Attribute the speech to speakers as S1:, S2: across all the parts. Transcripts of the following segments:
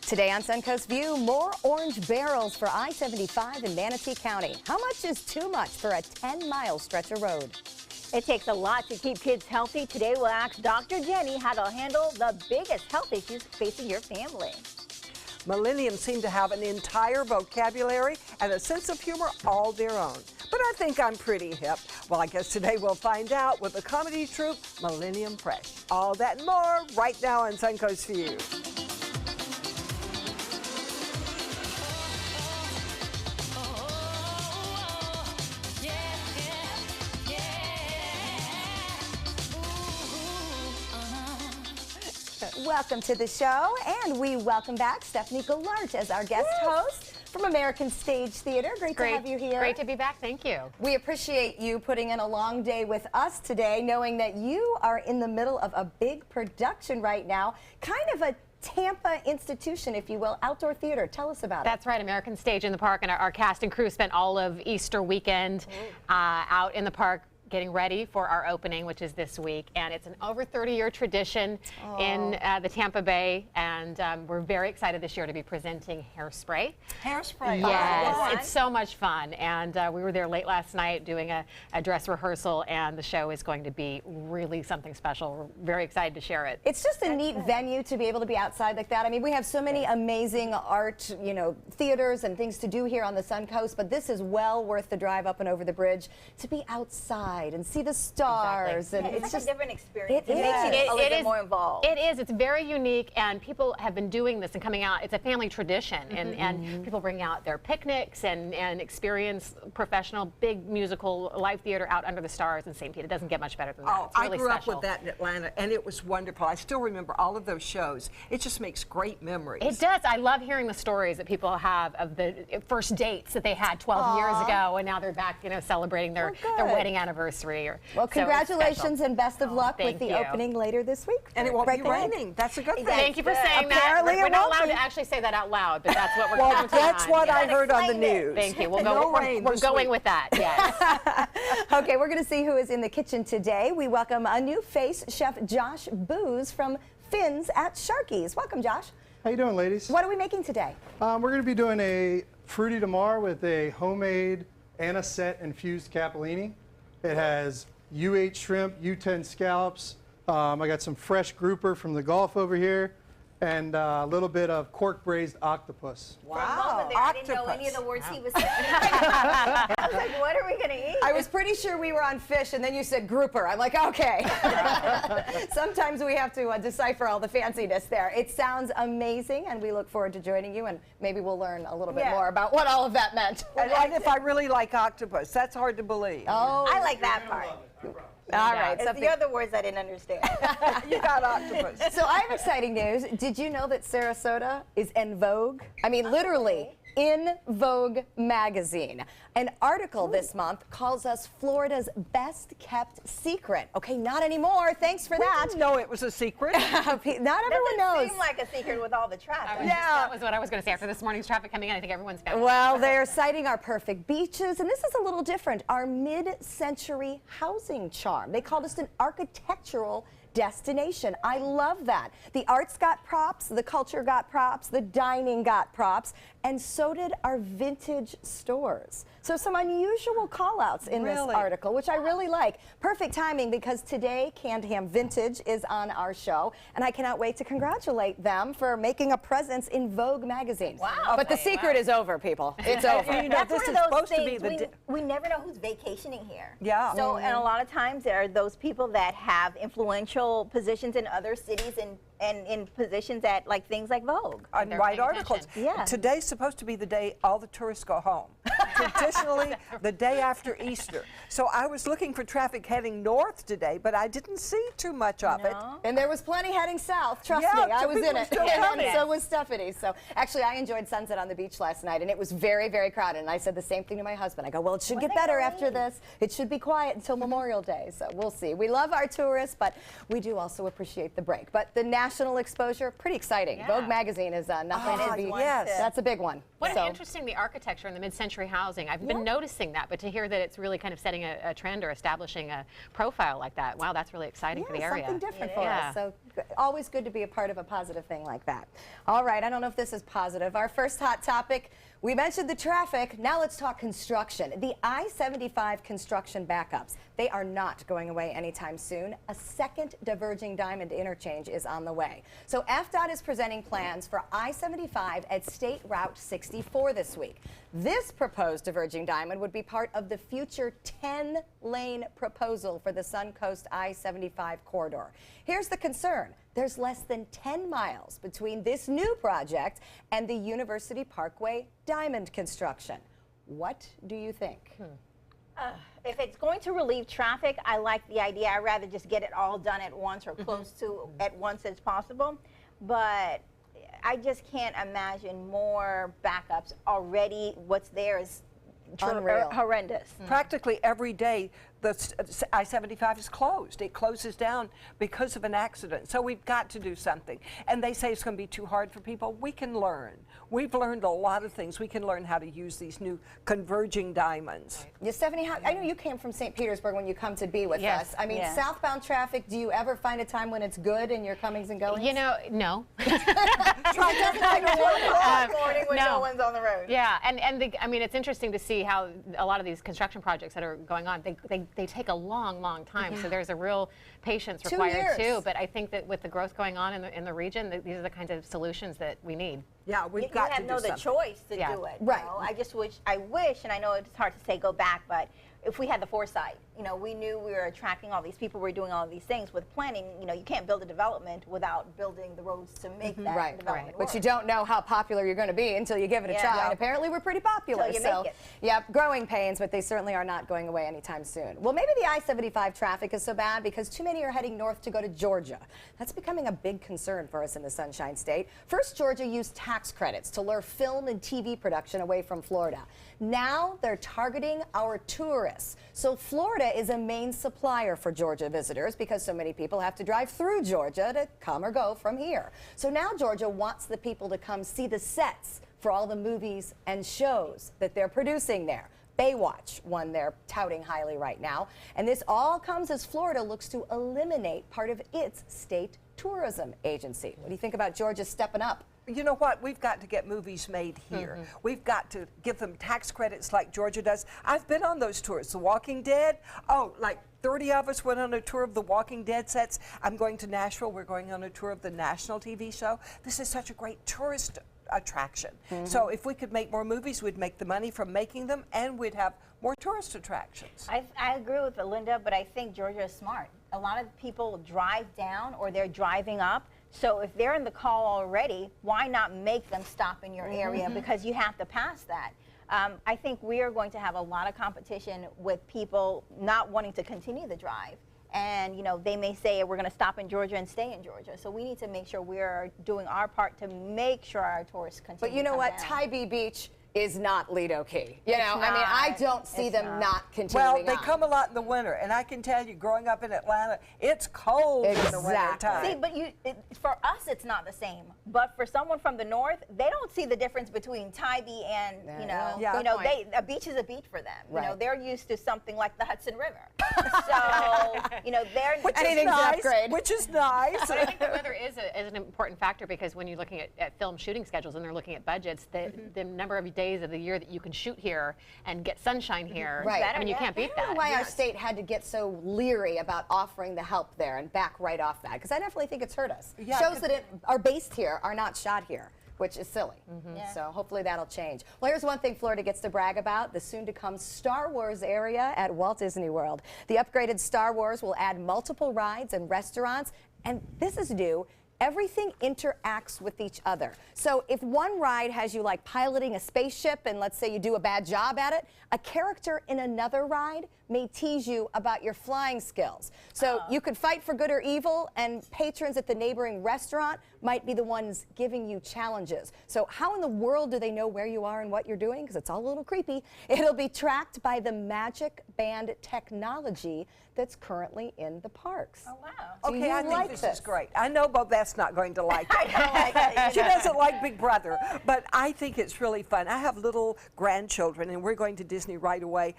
S1: Today on Suncoast View, more orange barrels for I-75 in Manatee County. How much is too much for a 10-mile stretch of road?
S2: It takes a lot to keep kids healthy. Today we'll ask Dr. Jenny how to handle the biggest health issues facing your family.
S3: Millennials seem to have an entire vocabulary and a sense of humor all their own. But I think I'm pretty hip. Well, I guess today we'll find out with the comedy troupe Millennium Fresh. All that and more right now on Suncoast View.
S1: Welcome to the show, and we welcome back Stephanie Gallant as our guest host from American Stage Theater. Great to have you here.
S4: Great to be back. Thank you.
S1: We appreciate you putting in a long day with us today, knowing that you are in the middle of a big production right now, kind of a Tampa institution, if you will, outdoor theater. Tell us about it.
S4: That's right, American Stage in the Park, and our cast and crew spent all of Easter weekend out in the park getting ready for our opening, which is this week, and it's an over 30-year tradition in the Tampa Bay, and we're very excited this year to be presenting Hairspray.
S3: Hairspray.
S4: Yes, it's so much fun, and we were there late last night doing a dress rehearsal, and the show is going to be really something special. We're very excited to share it.
S1: It's just a neat venue to be able to be outside like that. I mean, we have so many amazing art, theaters and things to do here on the Suncoast, but this is well worth the drive up and over the bridge to be outside and see the stars.
S2: Exactly.
S1: And
S2: it's just a different experience.
S1: It
S2: makes you a little bit more involved.
S4: It is. It's very unique, and people have been doing this and coming out. It's a family tradition, and people bring out their picnics and experience professional, big musical live theater out under the stars in St. Pete. It doesn't get much better than that.
S3: Oh,
S4: It's really
S3: I grew
S4: special.
S3: up with that in Atlanta, and it was wonderful. I still remember all of those shows. It just makes great memories.
S4: It does. I love hearing the stories that people have of the first dates that they had 12 years ago, and now they're back, celebrating their wedding anniversary.
S1: Well, congratulations and best of luck with
S4: Thank
S1: the
S4: you.
S1: opening later this week.
S3: And it won't be raining. That's a good thing.
S4: Thank you for saying
S1: Apparently
S4: that. We're
S1: it
S4: not
S1: won't
S4: allowed
S1: be.
S4: to actually say that out loud, but that's what we're
S3: Well,
S4: counting
S3: that's
S4: on.
S3: what I
S4: Yeah.
S3: heard on the
S2: Explain it.
S3: news.
S4: Thank you. We'll
S3: No
S4: go.
S3: rain
S4: We're
S3: this
S4: going
S3: week.
S4: with that. Yes.
S1: Okay, we're going to see who is in the kitchen today. We welcome a new face, Chef Josh Booz from Fins at Sharky's. Welcome, Josh.
S5: How you doing, ladies?
S1: What are we making today?
S5: We're going to be doing a fruity tamar with a homemade anisette infused capellini. It has U8 shrimp, U10 scallops. I got some fresh grouper from the Gulf over here, and a little bit of cork braised octopus.
S2: For a moment there, I didn't know any of the words he was saying. I was like, what are we going to eat?
S1: I was pretty sure we were on fish, and then you said grouper. I'm like, okay. Sometimes we have to decipher all the fanciness there. It sounds amazing, and we look forward to joining you, and maybe we'll learn a little bit more about what all of that meant.
S3: And if I really like octopus, that's hard to believe.
S1: Oh,
S2: I like that part.
S1: all right.
S2: It's the other words I didn't understand.
S3: You got octopus.
S1: So I have exciting news. Did you know that Sarasota is en vogue? I mean, literally. In Vogue magazine. An article this month calls us Florida's best kept secret. Okay, not anymore. Thanks for that.
S3: I didn't know it was a secret.
S1: Not everyone knows.
S2: Seems like a secret with all the traffic.
S4: That was what I was going to say. After this morning's traffic coming in, I think everyone's found it.
S1: Well, they're citing our perfect beaches, and this is a little different. Our mid-century housing charm. They called us an architectural destination. I love that. The arts got props, the culture got props, the dining got props, and so did our vintage stores. So some unusual call-outs in this article, which I really like. Perfect timing because today Canned Ham Vintage is on our show, and I cannot wait to congratulate them for making a presence in Vogue magazine.
S2: Wow.
S1: But the secret is over, people. It's over.
S2: That's
S3: this
S2: one
S3: is
S2: of those
S3: supposed to be
S2: things,
S3: the
S2: we never know who's vacationing here.
S3: Yeah.
S2: So, and a lot of times there are those people that have influential positions in other cities and in positions at things like Vogue.
S3: And
S4: They're
S3: write
S4: paying
S3: articles.
S4: attention.
S2: Yeah.
S3: Today's supposed to be the day all the tourists go home. Traditionally, the day after Easter. So I was looking for traffic heading north today, but I didn't see too much of it.
S1: And there was plenty heading south, trust
S3: Yeah,
S1: me, I
S3: so
S1: was in
S3: people
S1: it.
S3: still
S1: And
S3: coming.
S1: so was Stephanie. So actually I enjoyed sunset on the beach last night, and it was very, very crowded. And I said the same thing to my husband. I go, well, it should get better after this. It should be quiet until Memorial Day. So we'll see. We love our tourists, but we do also appreciate the break. But the national exposure, pretty exciting. Vogue magazine is nothing to be.
S3: yes.
S1: That's a big one.
S4: What
S1: So-
S4: interesting, the architecture in the mid-century house housing. I've been noticing that, but to hear that it's really kind of setting a trend or establishing a profile like that, wow, that's really exciting for the area.
S1: Something different for us. So always good to be a part of a positive thing like that. All right, I don't know if this is positive. Our first hot topic, we mentioned the traffic. Now let's talk construction. The I-75 construction backups, they are not going away anytime soon. A second diverging diamond interchange is on the way. So FDOT is presenting plans for I-75 at State Route 64 this week. This proposed diverging diamond would be part of the future 10-lane proposal for the Suncoast I-75 corridor. Here's the concern. There's less than 10 miles between this new project and the University Parkway diamond construction. What do you think?
S2: If it's going to relieve traffic, I like the idea. I'd rather just get it all done at once or close to at once as possible. But I just can't imagine more backups. Already what's there is
S1: Unreal.
S2: horrendous.
S3: Practically every day, the I-75 is closed. It closes down because of an accident. So we've got to do something. And they say it's going to be too hard for people. We can learn. We've learned a lot of things. We can learn how to use these new converging diamonds.
S1: Yeah, Stephanie, I know you came from St. Petersburg when you come to be with us. I mean, southbound traffic, do you ever find a time when it's good in your comings and goings?
S4: You know, no.
S2: Morning when no one's on the road.
S4: Yeah, and I mean, it's interesting to see how a lot of these construction projects that are going on, they take a long time. So there's a real patience required too. But I think that with the growth going on in the region, these are the kinds of solutions that we need.
S3: Yeah, we've got to do something.
S2: You have no choice to do it.
S1: Right.
S2: You know? I wish, and I know it's hard to say go back, but if we had the foresight, you know, we knew we were attracting all these people, we were doing all of these things. With planning, you know, you can't build a development without building the roads to make that development work.
S1: But you don't know how popular you're going to be until you give it a try. And apparently we're pretty popular.
S2: Until you make it.
S1: Yep, growing pains, but they certainly are not going away anytime soon. Well, maybe the I-75 traffic is so bad because too many are heading north to go to Georgia. That's becoming a big concern for us in the Sunshine State. First, Georgia used tax credits to lure film and TV production away from Florida. Now they're targeting our tourists. So Florida is a main supplier for Georgia visitors because so many people have to drive through Georgia to come or go from here. So now Georgia wants the people to come see the sets for all the movies and shows that they're producing there. Baywatch, one they're touting highly right now. And this all comes as Florida looks to eliminate part of its state tourism agency. What do you think about Georgia stepping up?
S3: You know what? We've got to get movies made here. We've got to give them tax credits like Georgia does. I've been on those tours. The Walking Dead, like 30 of us went on a tour of the Walking Dead sets. I'm going to Nashville. We're going on a tour of the national TV show. This is such a great tourist attraction. So if we could make more movies, we'd make the money from making them, and we'd have more tourist attractions.
S2: I agree with Linda, but I think Georgia is smart. A lot of people drive down or they're driving up. So if they're in the call already, why not make them stop in your area because you have to pass that? I think we are going to have a lot of competition with people not wanting to continue the drive. And, you know, they may say we're going to stop in Georgia and stay in Georgia. So we need to make sure we're doing our part to make sure our tourists continue.
S1: But you know what? Tybee Beach is not Lido Key. You know, I mean, I don't see them not continuing
S3: Well, they come a lot in the winter, and I can tell you, growing up in Atlanta, it's cold in the winter time.
S2: See, but for us, it's not the same. But for someone from the north, they don't see the difference between Tybee and a beach is a beach for them. You know, they're used to something like the Hudson River. So you know, they're
S3: which is nice.
S4: But I think the weather is an important factor because when you're looking at film shooting schedules and they're looking at budgets, the number of days of the year that you can shoot here and get sunshine here. I mean, you can't beat that.
S1: I don't know why our state had to get so leery about offering the help there and back right off that, because I definitely think it's hurt us. Shows that are based here are not shot here, which is silly. So hopefully that'll change. Well, here's one thing Florida gets to brag about, the soon-to-come Star Wars area at Walt Disney World. The upgraded Star Wars will add multiple rides and restaurants, and this is new. Everything interacts with each other. So if one ride has you like piloting a spaceship and let's say you do a bad job at it, a character in another ride may tease you about your flying skills. So you could fight for good or evil, and patrons at the neighboring restaurant might be the ones giving you challenges. So how in the world do they know where you are and what you're doing? Because it's all a little creepy. It'll be tracked by the magic band technology that's currently in the parks.
S2: Oh, wow.
S1: Do
S3: Okay,
S1: you
S3: I think
S1: like
S3: this
S1: this?
S3: is great. I know Bobette's not going to like it.
S2: I don't like it.
S3: She doesn't like Big Brother, but I think it's really fun. I have little grandchildren, and we're going to Disney right away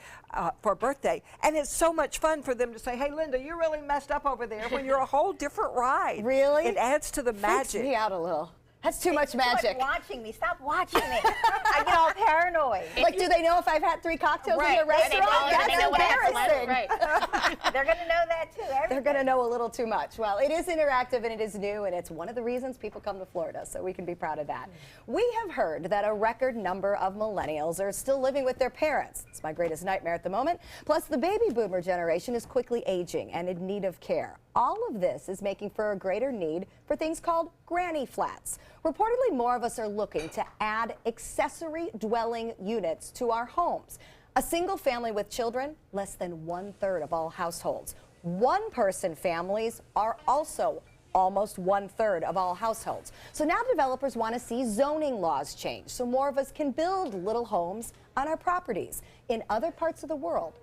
S3: for a birthday, and it's so much fun for them to say, "Hey, Linda, you really messed up over there," when you're a whole different ride.
S1: Really?
S3: It adds to the
S1: Freaks
S3: magic.
S1: me out a little. That's too much
S2: Too much
S1: magic.
S2: watching me. Stop watching me. I get all paranoid.
S1: Like, do they know if I've had 3 cocktails in
S2: Right.
S1: your
S2: Right, they
S1: restaurant?
S2: know-
S1: That's
S2: they know what happened.
S1: embarrassing.
S4: Right.
S2: They're going to know that too.
S1: They're going to know a little too much. Well, it is interactive and it is new, and it's one of the reasons people come to Florida, so we can be proud of that. We have heard that a record number of millennials are still living with their parents. It's my greatest nightmare at the moment. Plus, the baby boomer generation is quickly aging and in need of care. All of this is making for a greater need for things called granny flats. Reportedly, more of us are looking to add accessory dwelling units to our homes. A single family with children, less than 1/3 of all households. One-person families are also almost 1/3 of all households. So now developers want to see zoning laws change so more of us can build little homes on our properties. In other parts of the world,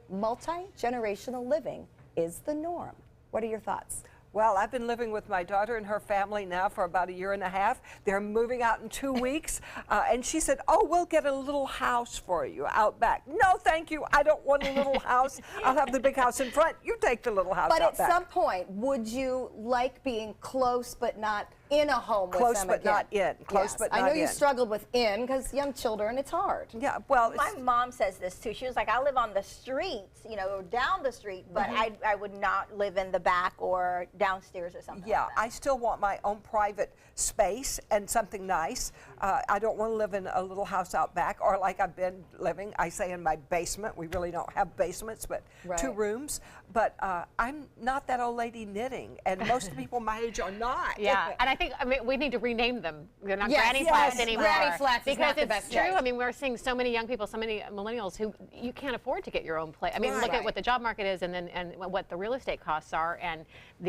S1: multi-generational living is the norm. What are your thoughts?
S3: Well, I've been living with my daughter and her family now for about 1.5 years. They're moving out in 2 weeks. And she said, "Oh, we'll get a little house for you out back." No, thank you. I don't want a little house. I'll have the big house in front. You take the little house
S1: But
S3: out
S1: at
S3: back.
S1: some point, would you like being close but not in a home with
S3: Close
S1: them
S3: but
S1: again?
S3: not in. Close
S1: Yes.
S3: but
S1: I know
S3: not
S1: you
S3: in.
S1: struggled with in because young children, it's hard.
S3: Yeah, well,
S2: My
S3: it's,
S2: mom says this too. She was like, I live on the streets, you know, or down the street, but I would not live in the back or downstairs or something.
S3: yeah,
S2: like that.
S3: I still want my own private space and something nice. I don't want to live in a little house out back or like I've been living, I say in my basement. We really don't have basements, but
S1: Right.
S3: 2 rooms. But I'm not that old lady knitting, and most people my age are not.
S4: Yeah, and I think we need to rename them. They're not
S1: Yes,
S4: granny
S1: yes,
S4: flats anymore.
S1: granny flats is
S4: because
S1: not the
S4: it's
S1: best
S4: true.
S1: choice.
S4: I mean, we're seeing so many young people, so many millennials who you can't afford to get your own place. I mean, look
S1: Right.
S4: at what the job market is, and what the real estate costs are, and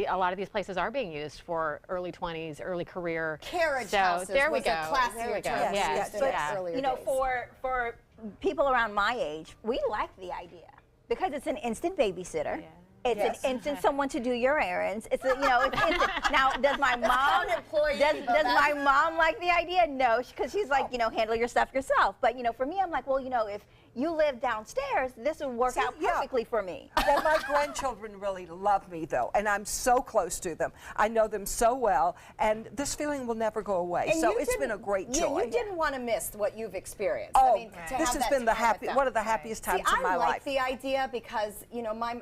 S4: a lot of these places are being used for early 20s, early career.
S1: Carriage
S4: so
S1: houses
S4: there we
S1: was
S4: go.
S1: a classier
S4: There we go.
S1: term
S3: Yes,
S4: Yes,
S3: yes,
S1: in
S3: but,
S4: yeah.
S1: earlier
S2: You know,
S1: days.
S2: for people around my age, we like the idea because it's an instant babysitter.
S4: Yeah.
S2: It's
S1: Yes.
S2: an instant someone to do your errands. It's a, it's instant. Now, does my mom
S1: an employee,
S2: does
S1: but
S2: my mom like the idea? No, because she's like, handle your stuff yourself. But for me, I'm like, well, if you live downstairs, this would work
S3: See,
S2: out
S3: yeah.
S2: perfectly for me.
S3: Well, my grandchildren really love me, though, and I'm so close to them. I know them so well, and this feeling will never go away.
S1: And
S3: so
S1: you
S3: it's been a
S1: didn't-
S3: great
S1: yeah,
S3: joy.
S1: You didn't want to miss what you've experienced.
S3: Oh,
S1: I mean, to
S3: this
S1: have
S3: has
S1: that
S3: been the
S1: time with them.
S3: one of the happiest times
S1: See,
S3: of my
S1: I like
S3: life.
S1: the idea because,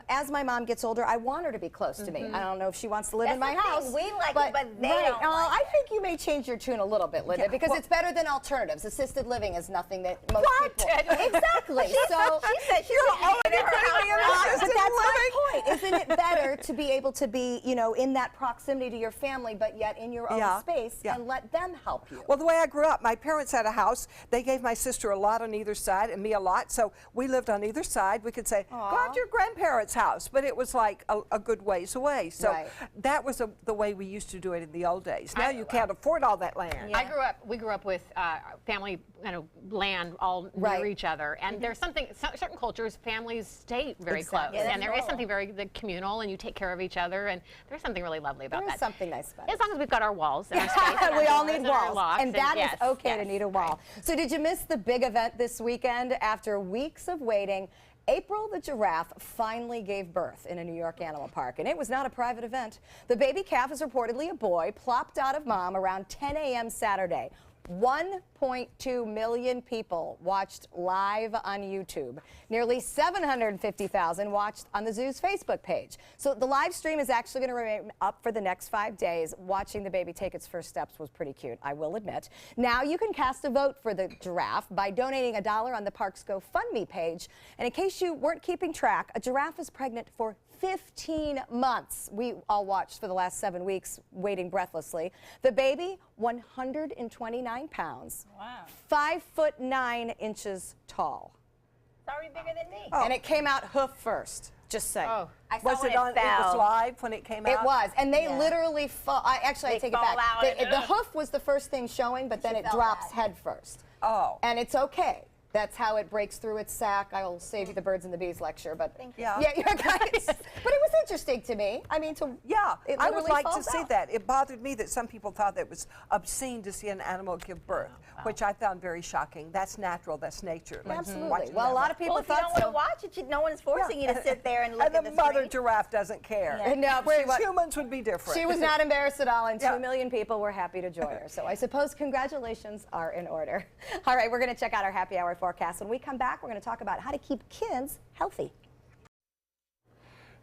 S1: as my mom gets older, I want her to be close to me. I don't know if she wants to live in my
S2: That's the
S1: house.
S2: thing. We like it, but they don't
S1: I
S2: like it.
S1: think you may change your tune a little bit, Linda,
S3: Yeah,
S1: because
S3: well-
S1: it's better than alternatives. Assisted living is nothing that most people. Exactly. So
S2: She said she's
S3: already putting me in
S1: but
S3: assisted
S1: that's my
S3: living.
S1: point. Isn't it better to be able to be, in that proximity to your family, but yet in your own
S3: Yeah,
S1: space
S3: yeah.
S1: and let them help you?
S3: Well, the way I grew up, my parents had a house. They gave my sister a lot on either side and me a lot. So we lived on either side. We could say, go out to your grandparents' house. But it was like a good ways away. So
S1: Right.
S3: that was the way we used to do it in the old days. Now you can't afford all that land.
S4: We grew up with family, land all
S1: Right.
S4: near each other, and there's certain cultures, families stay very
S1: Exactly.
S4: close,
S1: Yeah,
S4: and there is something very communal, and you take care of each other, and there's something really lovely about
S1: There is
S4: that.
S1: something nice about it.
S4: As long as we've got our walls and our space, and our
S1: We all
S4: doors
S1: need
S4: and our
S1: walls,
S4: locks,
S1: and that is
S4: yes,
S1: okay to
S4: yes,
S1: need a wall. So did you miss the big event this weekend? After weeks of waiting, April the giraffe finally gave birth in a New York animal park, and it was not a private event. The baby calf is reportedly a boy, plopped out of mom around 10 a.m. Saturday. 1.2 million people watched live on YouTube. Nearly 750,000 watched on the zoo's Facebook page. So the live stream is actually going to remain up for the next 5 days. Watching the baby take its first steps was pretty cute, I will admit. Now you can cast a vote for the giraffe by donating $1 on the park's GoFundMe page. And in case you weren't keeping track, a giraffe is pregnant for 15 months. We all watched for the last 7 weeks, waiting breathlessly. The baby, 129 pounds,
S2: Wow.
S1: 5'9" tall.
S2: It's already bigger than me.
S1: And it came out hoof first, just saying.
S4: Oh.
S2: I saw
S3: Was
S2: when
S3: it on? It was
S2: fell.
S3: live when it came out.
S1: It was, and they
S2: Yeah.
S1: literally fall. Actually, I
S2: They
S1: take it
S2: fall
S1: back.
S2: out
S1: The
S2: and-
S1: hoof was the first thing showing, but then
S2: She
S1: it
S2: fell
S1: drops
S2: back.
S1: head first.
S3: Oh.
S1: And it's okay. That's how it breaks through its sac. I'll save you the birds and the bees lecture, but
S2: Thank you.
S1: yeah, you guys. But it was interesting to me. I mean, it
S3: I would
S1: literally
S3: like to
S1: falls
S3: see
S1: out.
S3: that. It bothered me that some people thought that it was obscene to see an animal give birth, which I found very shocking. That's natural. That's nature. Let's
S1: Absolutely.
S3: watch
S1: Well, a lot of people
S2: Well, if you
S1: thought
S2: don't want
S1: so.
S2: to watch it, no one is forcing you to sit there and look
S3: And
S2: at
S3: the
S2: the
S3: mother
S2: screen.
S3: giraffe doesn't care.
S2: Yeah.
S1: No,
S3: Whereas humans would be different.
S1: She was not embarrassed at all, and
S3: Yeah.
S1: 2 million people were happy to join her. So I suppose congratulations are in order. All right, we're going to check out our happy hour forecast. When we come back, we're going to talk about how to keep kids healthy.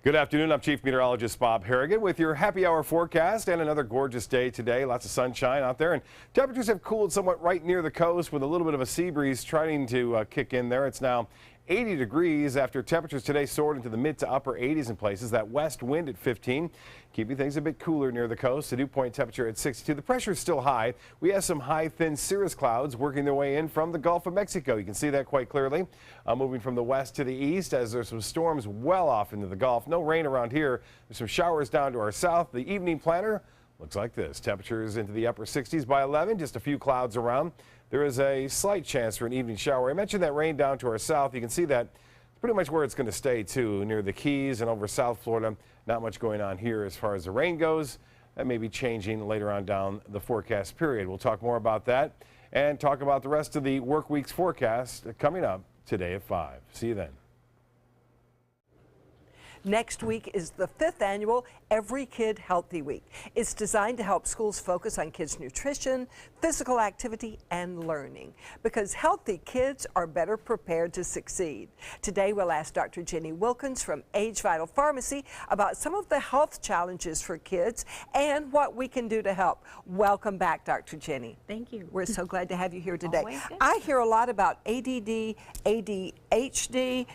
S6: Good afternoon. I'm Chief Meteorologist Bob Harrigan with your happy hour forecast and another gorgeous day today. Lots of sunshine out there, and temperatures have cooled somewhat right near the coast with a little bit of a sea breeze trying to kick in there. It's now 80 degrees after temperatures today soared into the mid to upper 80s in places. That west wind at 15, keeping things a bit cooler near the coast. The dew point temperature at 62. The pressure is still high. We have some high, thin cirrus clouds working their way in from the Gulf of Mexico. You can see that quite clearly. Moving from the west to the east as there's some storms well off into the Gulf. No rain around here. There's some showers down to our south. The evening planner looks like this. Temperatures into the upper 60s by 11. Just a few clouds around. There is a slight chance for an evening shower. I mentioned that rain down to our south. You can see that it's pretty much where it's going to stay too, near the Keys and over South Florida. Not much going on here as far as the rain goes. That may be changing later on down the forecast period. We'll talk more about that and talk about the rest of the work week's forecast coming up today at 5. See you then.
S3: Next week is the 5th annual Every Kid Healthy Week. It's designed to help schools focus on kids' nutrition, physical activity, and learning, because healthy kids are better prepared to succeed. Today we'll ask Dr. Jenny Wilkins from Age Vital Pharmacy about some of the health challenges for kids and what we can do to help. Welcome back, Dr. Jenny.
S7: Thank you.
S3: We're so glad to have you here today.
S7: Always good.
S3: I hear a lot about ADD, ADHD,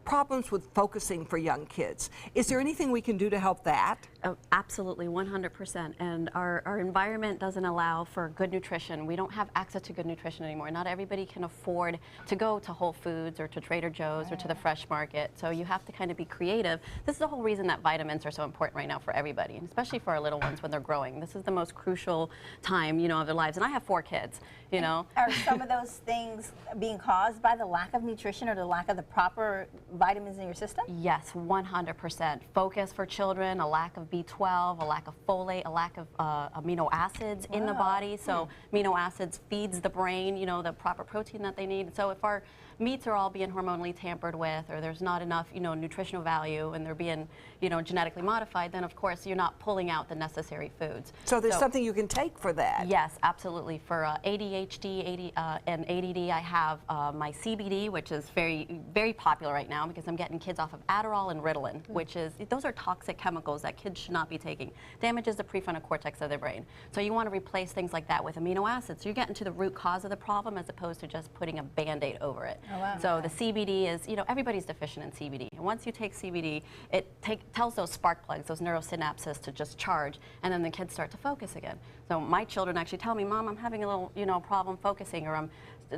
S3: problems with focusing for young kids. Is there anything we can do to help that?
S7: Oh, absolutely, 100%. And our environment doesn't allow for good nutrition. We don't have access to good nutrition anymore. Not everybody can afford to go to Whole Foods or to Trader Joe's or to the fresh market. So you have to kind of be creative. This is the whole reason that vitamins are so important right now for everybody, and especially for our little ones when they're growing. This is the most crucial time, of their lives. And I have 4 kids,
S2: Are some of those things being caused by the lack of nutrition or the lack of the proper vitamins in your system?
S7: Yes, 100%. Focus for children, a lack of B12, a lack of folate, a lack of amino acids in the body. So amino acids feeds the brain, the proper protein that they need. So if our meats are all being hormonally tampered with, or there's not enough, nutritional value, and they're being, genetically modified, then of course you're not pulling out the necessary foods.
S3: So there's something you can take for that?
S7: Yes, absolutely. For ADHD and ADD, I have my CBD, which is very, very popular right now because I'm getting kids off of Adderall and Ritalin, which is, those are toxic chemicals that kids should not be taking. Damages the prefrontal cortex of their brain. So you want to replace things like that with amino acids. So you're getting to the root cause of the problem as opposed to just putting a Band-Aid over it.
S2: Oh, wow.
S7: So the CBD is, everybody's deficient in CBD. And once you take CBD, it tells those spark plugs, those neurosynapses to just charge, and then the kids start to focus again. So my children actually tell me, Mom, I'm having a little, problem focusing, or I'm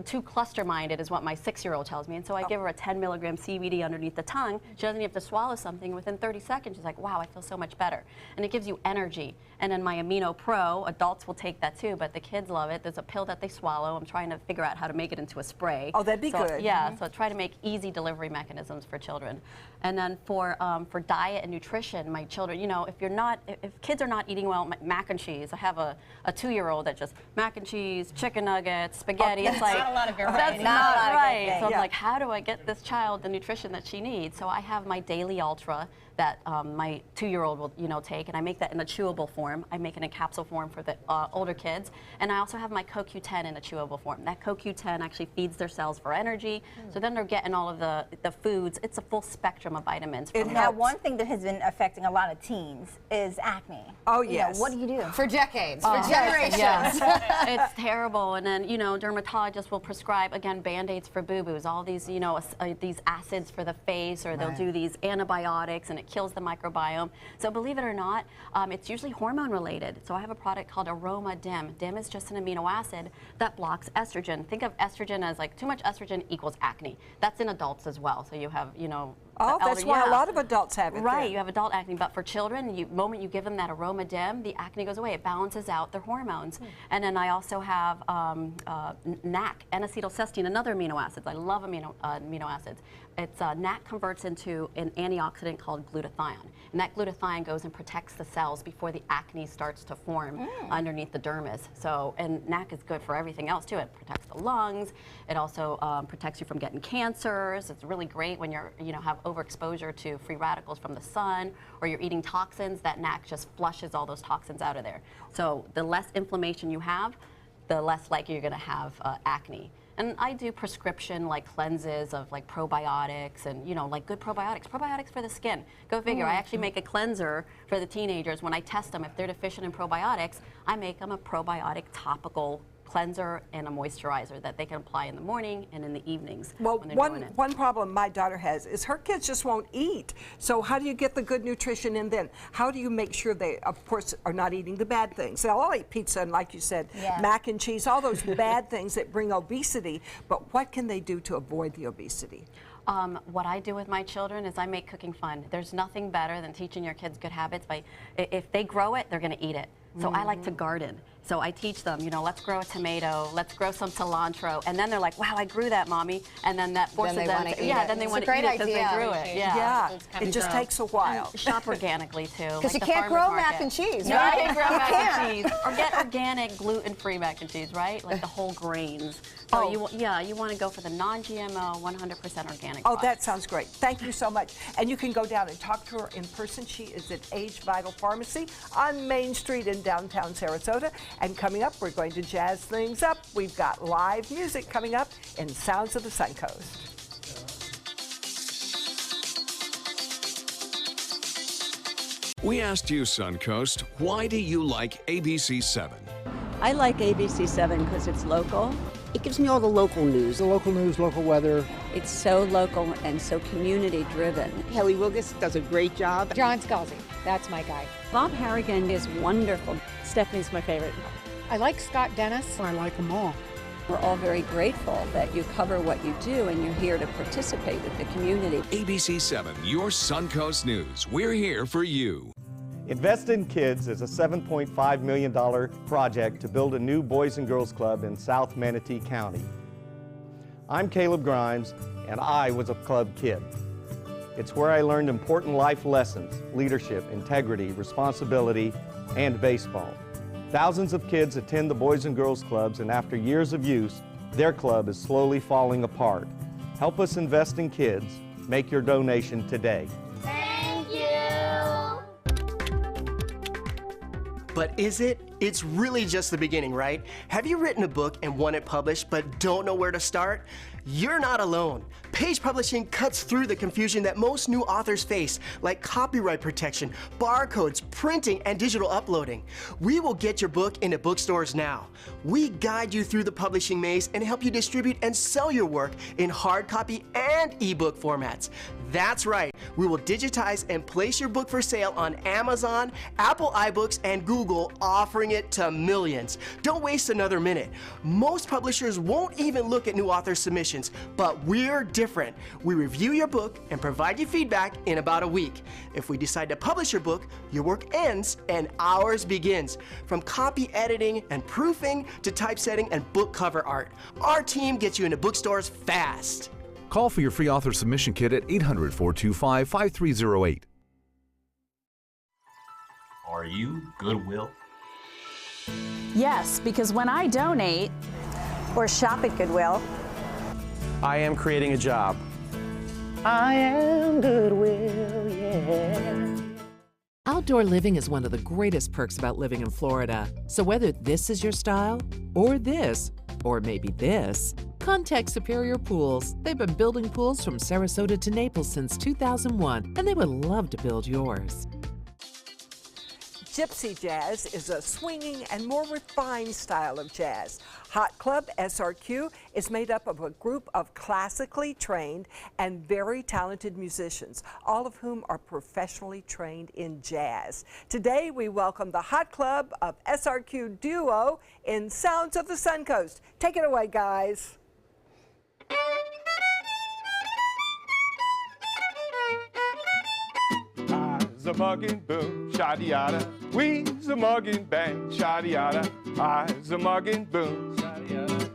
S7: too cluster-minded is what my 6-year-old tells me. And so I give her a 10 milligram CBD underneath the tongue. She doesn't even have to swallow something. Within 30 seconds, she's like, wow, I feel so much better. And it gives you energy. And then my Amino Pro, adults will take that too, but the kids love it. There's a pill that they swallow. I'm trying to figure out how to make it into a spray.
S3: Oh, that'd be good.
S7: Yeah, so try to make easy delivery mechanisms for children. And then for diet and nutrition, my children, if kids are not eating well, mac and cheese. I have a 2-year-old that just mac and cheese, chicken nuggets, spaghetti. It's like,
S2: Not a lot of variety.
S7: that's
S2: Not a lot
S7: not
S2: of good
S7: right.
S2: things.
S7: So I'm
S3: Yeah.
S7: like, how do I get this child the nutrition that she needs? So I have my Daily Ultra that my 2-year-old will, take, and I make that in a chewable form. I make it in a capsule form for the older kids, and I also have my CoQ10 in a chewable form. That CoQ10 actually feeds their cells for energy, so then they're getting all of the foods. It's a full spectrum of vitamins.
S3: It
S7: from
S2: Now,
S3: helps.
S2: one thing that has been affecting a lot of teens is acne.
S3: Oh,
S2: You know,
S3: yes.
S2: what do you do?
S1: For decades, for generations.
S7: Yes, it's terrible. And then, dermatologists will prescribe, again, Band-Aids for boo-boos, all these, these acids for the face, or they'll do these antibiotics, and it kills the microbiome. So believe it or not, it's usually hormone related. So I have a product called Aroma Dim. Dim is just an amino acid that blocks estrogen. Think of estrogen as like too much estrogen equals acne. That's in adults as well. So you have,
S3: Oh, that's why a lot of adults have it.
S7: Right,
S3: then.
S7: you have adult acne, but for children, the moment you give them that aroma dim, the acne goes away. It balances out their hormones. And then I also have NAC, N-acetylcysteine, another amino acid. I love amino acids. It's NAC converts into an antioxidant called glutathione, and that glutathione goes and protects the cells before the acne starts to form underneath the dermis. So, and NAC is good for everything else too. It protects the lungs. It also protects you from getting cancers. It's really great when you're, have overexposure to free radicals from the sun, or you're eating toxins. That NAC just flushes all those toxins out of there. So the less inflammation you have, the less likely you're going to have acne. And I do prescription like cleanses of like probiotics and like good probiotics for the skin. Go figure. I actually make a cleanser for the teenagers. When I test them, if they're deficient in probiotics, I make them a probiotic topical cleanser and a moisturizer that they can apply in the morning and in the evenings.
S3: Well,
S7: when they're doing it.
S3: one problem my daughter has is her kids just won't eat. So how do you get the good nutrition in then? How do you make sure they, of course, are not eating the bad things? They'll all eat pizza and, like you said, mac and cheese, all those bad things that bring obesity. But what can they do to avoid the obesity?
S7: What I do with my children is I make cooking fun. There's nothing better than teaching your kids good habits. If they grow it, they're going to eat it. So I like to garden. So I teach them, let's grow a tomato, let's grow some cilantro, and then they're like, wow, I grew that, Mommy, and then that forces them to eat it. Then they want to eat it because they grew it.
S3: Yeah, it just takes a while.
S7: Shop organically too.
S1: Because you can't grow mac and cheese,
S7: No,
S1: right?
S7: you can't grow mac and cheese. Or get organic, gluten-free mac and cheese, right? Like the whole grains. So you want to go for the non-GMO, 100% organic.
S3: Oh, that sounds great. Thank you so much. And you can go down and talk to her in person. She is at Age Vital Pharmacy on Main Street in downtown Sarasota. And coming up, we're going to jazz things up. We've got live music coming up in Sounds of the Suncoast.
S8: We asked you, Suncoast, why do you like ABC 7?
S9: I like ABC 7 because it's local.
S10: It gives me all the local news, local weather.
S9: It's so local and so community driven.
S10: Kelly Wilgus does a great job.
S11: John Scalzi, that's my guy.
S9: Bob Harrigan is wonderful.
S11: Stephanie's my favorite. I like Scott Dennis.
S10: I like them all.
S9: We're all very grateful that you cover what you do and you're here to participate with the community.
S8: ABC 7, your Suncoast News. We're here for you.
S12: Invest in Kids is a $7.5 million project to build a new Boys and Girls Club in South Manatee County. I'm Caleb Grimes, and I was a club kid. It's where I learned important life lessons, leadership, integrity, responsibility, and baseball. Thousands of kids attend the Boys and Girls Clubs, and after years of use, their club is slowly falling apart. Help us invest in kids. Make your donation today.
S13: But is it? It's really just the beginning, right? Have you written a book and want it published but don't know where to start? You're not alone. Page Publishing cuts through the confusion that most new authors face, like copyright protection, barcodes, printing, and digital uploading. We will get your book into bookstores now. We guide you through the publishing maze and help you distribute and sell your work in hard copy and ebook formats. That's right. We will digitize and place your book for sale on Amazon, Apple iBooks, and Google, offering it to millions. Don't waste another minute. Most publishers won't even look at new author submissions, but we're different. We review your book and provide you feedback in about a week. If we decide to publish your book, your work ends and ours begins. From copy editing and proofing to typesetting and book cover art, our team gets you into bookstores fast.
S14: Call for your free author submission kit at 800-425-5308.
S15: Are you Goodwill?
S16: Yes, because when I donate or shop at Goodwill,
S17: I am creating a job.
S18: I am Goodwill, yeah.
S19: Outdoor living is one of the greatest perks about living in Florida. So whether this is your style, or this, or maybe this, contact Superior Pools. They've been building pools from Sarasota to Naples since 2001, and they would love to build yours.
S3: Gypsy jazz is a swinging and more refined style of jazz. Hot Club SRQ is made up of a group of classically trained and very talented musicians, all of whom are professionally trained in jazz. Today we welcome the Hot Club of SRQ duo in Sounds of the Suncoast. Take it away, guys.
S6: I's a mugging boom, shoddy-yada. We's a mugging bang, shoddy-yada. I's a mugging boom, shoddy-yada.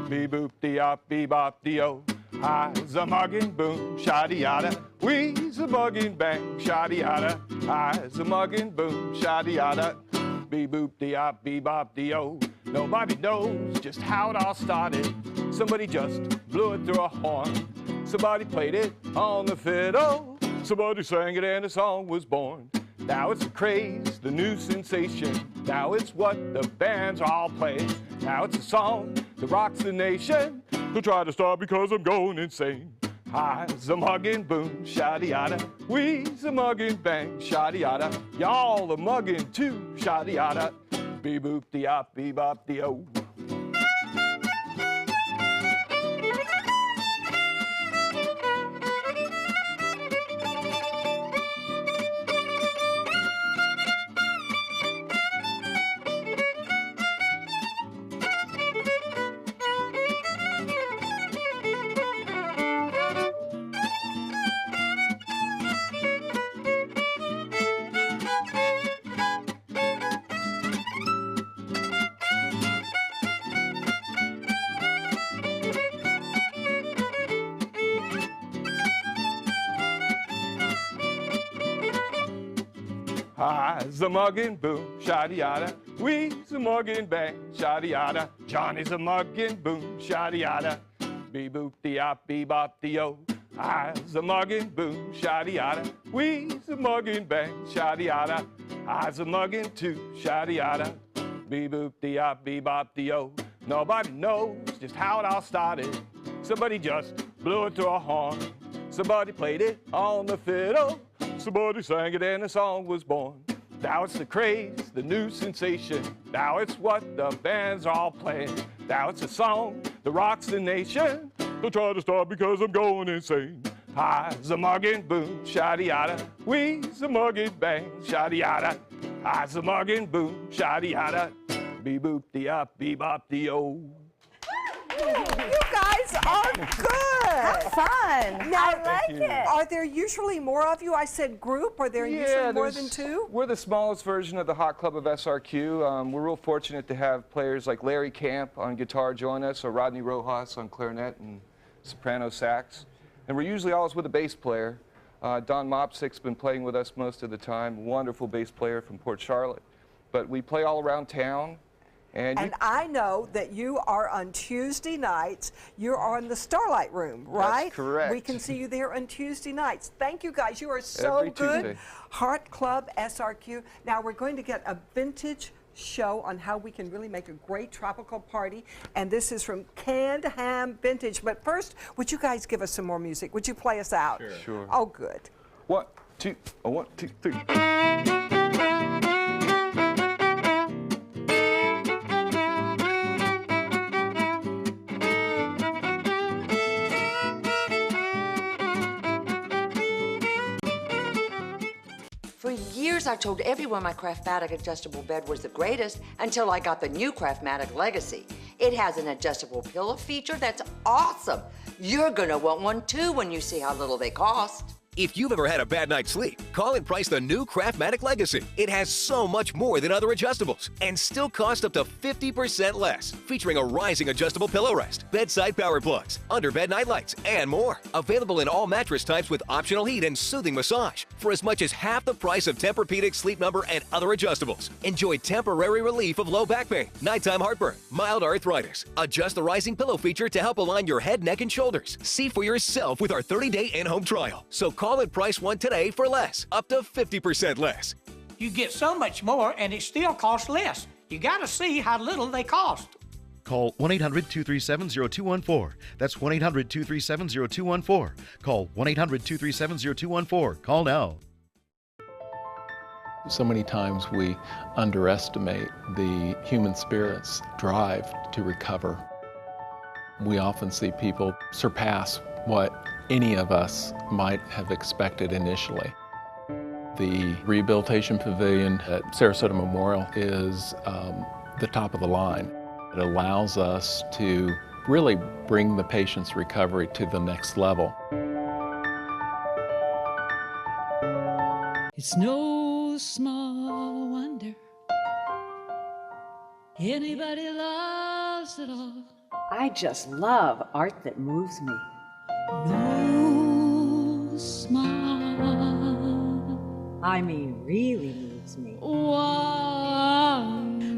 S6: Bee-boop-dee-op, bee-bop-dee-o. I's a mugging boom, shoddy-yada. We's a mugging bang, shoddy-yada. I's a mugging boom, shoddy-yada. Bee-boop-dee-op, bee-bop-dee-o. Nobody knows just how it all started. Somebody just blew it through a horn. Somebody played it on the fiddle. Somebody sang it and a song was born. Now it's a craze, the new sensation. Now it's what the bands all play. Now it's a song that rocks the nation. Don't try to stop because I'm going insane. I's a mugging boom, shoddy-yada. We's a mugging bang, shoddy-yada. Y'all a mugging too, shoddy-yada. Bee-boop-dee-op, bee-bop-dee-o. I's a mugging boom, shoddy-yada. We's a mugging bang, shoddy-yada. Johnny's a mugging boom, shoddy-yada. Bee-boop-dee-op, bee-bop-dee-o. I's a mugging boom, shoddy-yada. We's a mugging bang, shoddy-yada. I's a mugging too, shoddy-yada. Bee-boop-dee-op, bee-bop-dee-o. Nobody knows just how it all started. Somebody just blew it through a horn. Somebody played it on the fiddle. Somebody sang it and a song was born. Now it's the craze, the new sensation. Now it's what the bands all play. Now it's a song that rocks the nation. Don't try to stop because I'm going insane. I's a mugging boom, shoddy-yada. We's a mugging bang, shoddy-yada. I's a mugging boom, shoddy-yada. Bee-boop-dee-op, bee-bop-dee-o.
S3: You guys are good.
S1: Have fun.
S3: Now,
S1: I like it.
S3: Are there usually more of you? I said group. Are there usually more than two?
S17: We're the smallest version of the Hot Club of SRQ. We're real fortunate to have players like Larry Camp on guitar join us, or Rodney Rojas on clarinet and soprano sax. And we're usually always with a bass player. Don Mopsick's been playing with us most of the time. Wonderful bass player from Port Charlotte. But we play all around town. And
S3: I know that you are on Tuesday nights. You're on the Starlight Room, right?
S17: That's correct.
S3: We can see you there on Tuesday nights. Thank you, guys. You are so
S17: Every
S3: good.
S17: Tuesday.
S3: Heart Club SRQ. Now we're going to get a vintage show on how we can really make a great tropical party. And this is from Canned Ham Vintage. But first, would you guys give us some more music? Would you play us out?
S17: Sure.
S3: Oh, good.
S17: 1, 2, 1, 2, 3.
S20: For years, I told everyone my Craftmatic adjustable bed was the greatest until I got the new Craftmatic Legacy. It has an adjustable pillow feature that's awesome. You're gonna want one too when you see how little they cost.
S21: If you've ever had a bad night's sleep, call and price the new Craftmatic Legacy. It has so much more than other adjustables and still costs up to 50% less. Featuring a rising adjustable pillow rest, bedside power plugs, underbed night lights, and more. Available in all mattress types with optional heat and soothing massage for as much as half the price of Tempur-Pedic, Sleep Number, and other adjustables. Enjoy temporary relief of low back pain, nighttime heartburn, mild arthritis. Adjust the rising pillow feature to help align your head, neck, and shoulders. See for yourself with our 30-day in-home trial. So call and price one today for less, up to 50% less.
S22: You get so much more and it still costs less. You gotta see how little they cost.
S23: Call 1-800-237-0214. That's 1-800-237-0214. Call 1-800-237-0214. Call now.
S24: So many times we underestimate the human spirit's drive to recover. We often see people surpass what any of us might have expected initially. The Rehabilitation Pavilion at Sarasota Memorial is the top of the line. It allows us to really bring the patient's recovery to the next level.
S25: It's no
S2: Anybody lost it all?
S4: I just love art that moves me.
S2: No smile.
S4: I mean, really moves me.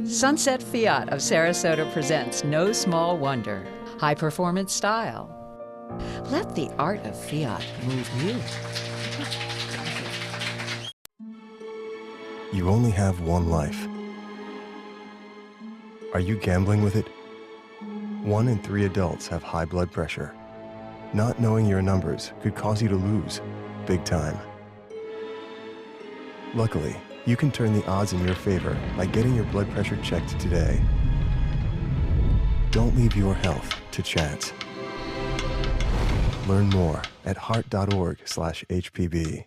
S9: Sunset Fiat of Sarasota presents No Small Wonder. High performance style. Let the art of Fiat move you.
S5: You only have one life. Are you gambling with it? 1 in 3 adults have high blood pressure. Not knowing your numbers could cause you to lose, big time. Luckily, you can turn the odds in your favor by getting your blood pressure checked today. Don't leave your health to chance. Learn more at heart.org/HPV.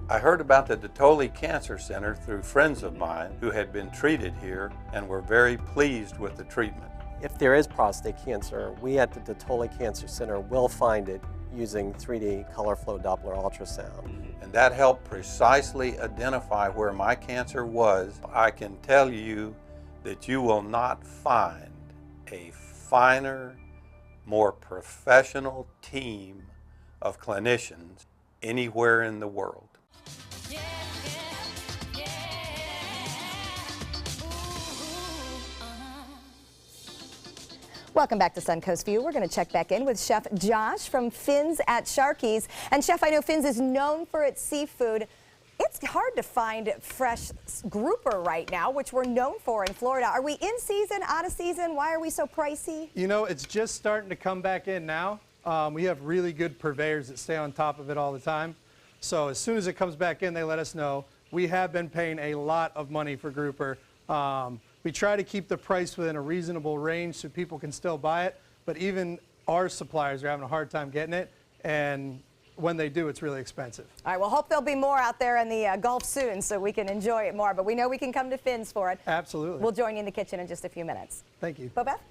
S7: I heard about the Dotoli Cancer Center through friends of mine who had been treated here and were very pleased with the treatment.
S25: If there is prostate cancer, we at the Dotoli Cancer Center will find it using 3D color flow Doppler ultrasound.
S7: And that helped precisely identify where my cancer was. I can tell you that you will not find a finer, more professional team of clinicians anywhere in the world.
S1: Welcome back to Suncoast View. We're going to check back in with Chef Josh from Finn's at Sharky's. And Chef, I know Finn's is known for its seafood. It's hard to find fresh grouper right now, which we're known for in Florida. Are we in season, out of season? Why are we so pricey?
S26: You know, it's just starting to come back in now. We have really good purveyors that stay on top of it all the time. So as soon as it comes back in, they let us know. We have been paying a lot of money for grouper. We try to keep the price within a reasonable range so people can still buy it, but even our suppliers are having a hard time getting it, and when they do, it's really expensive.
S1: All right, well, hope there'll be more out there in the Gulf soon so we can enjoy it more, but we know we can come to Finn's for it.
S26: Absolutely.
S1: We'll join you in the kitchen in just a few minutes.
S26: Thank you.
S1: Beth?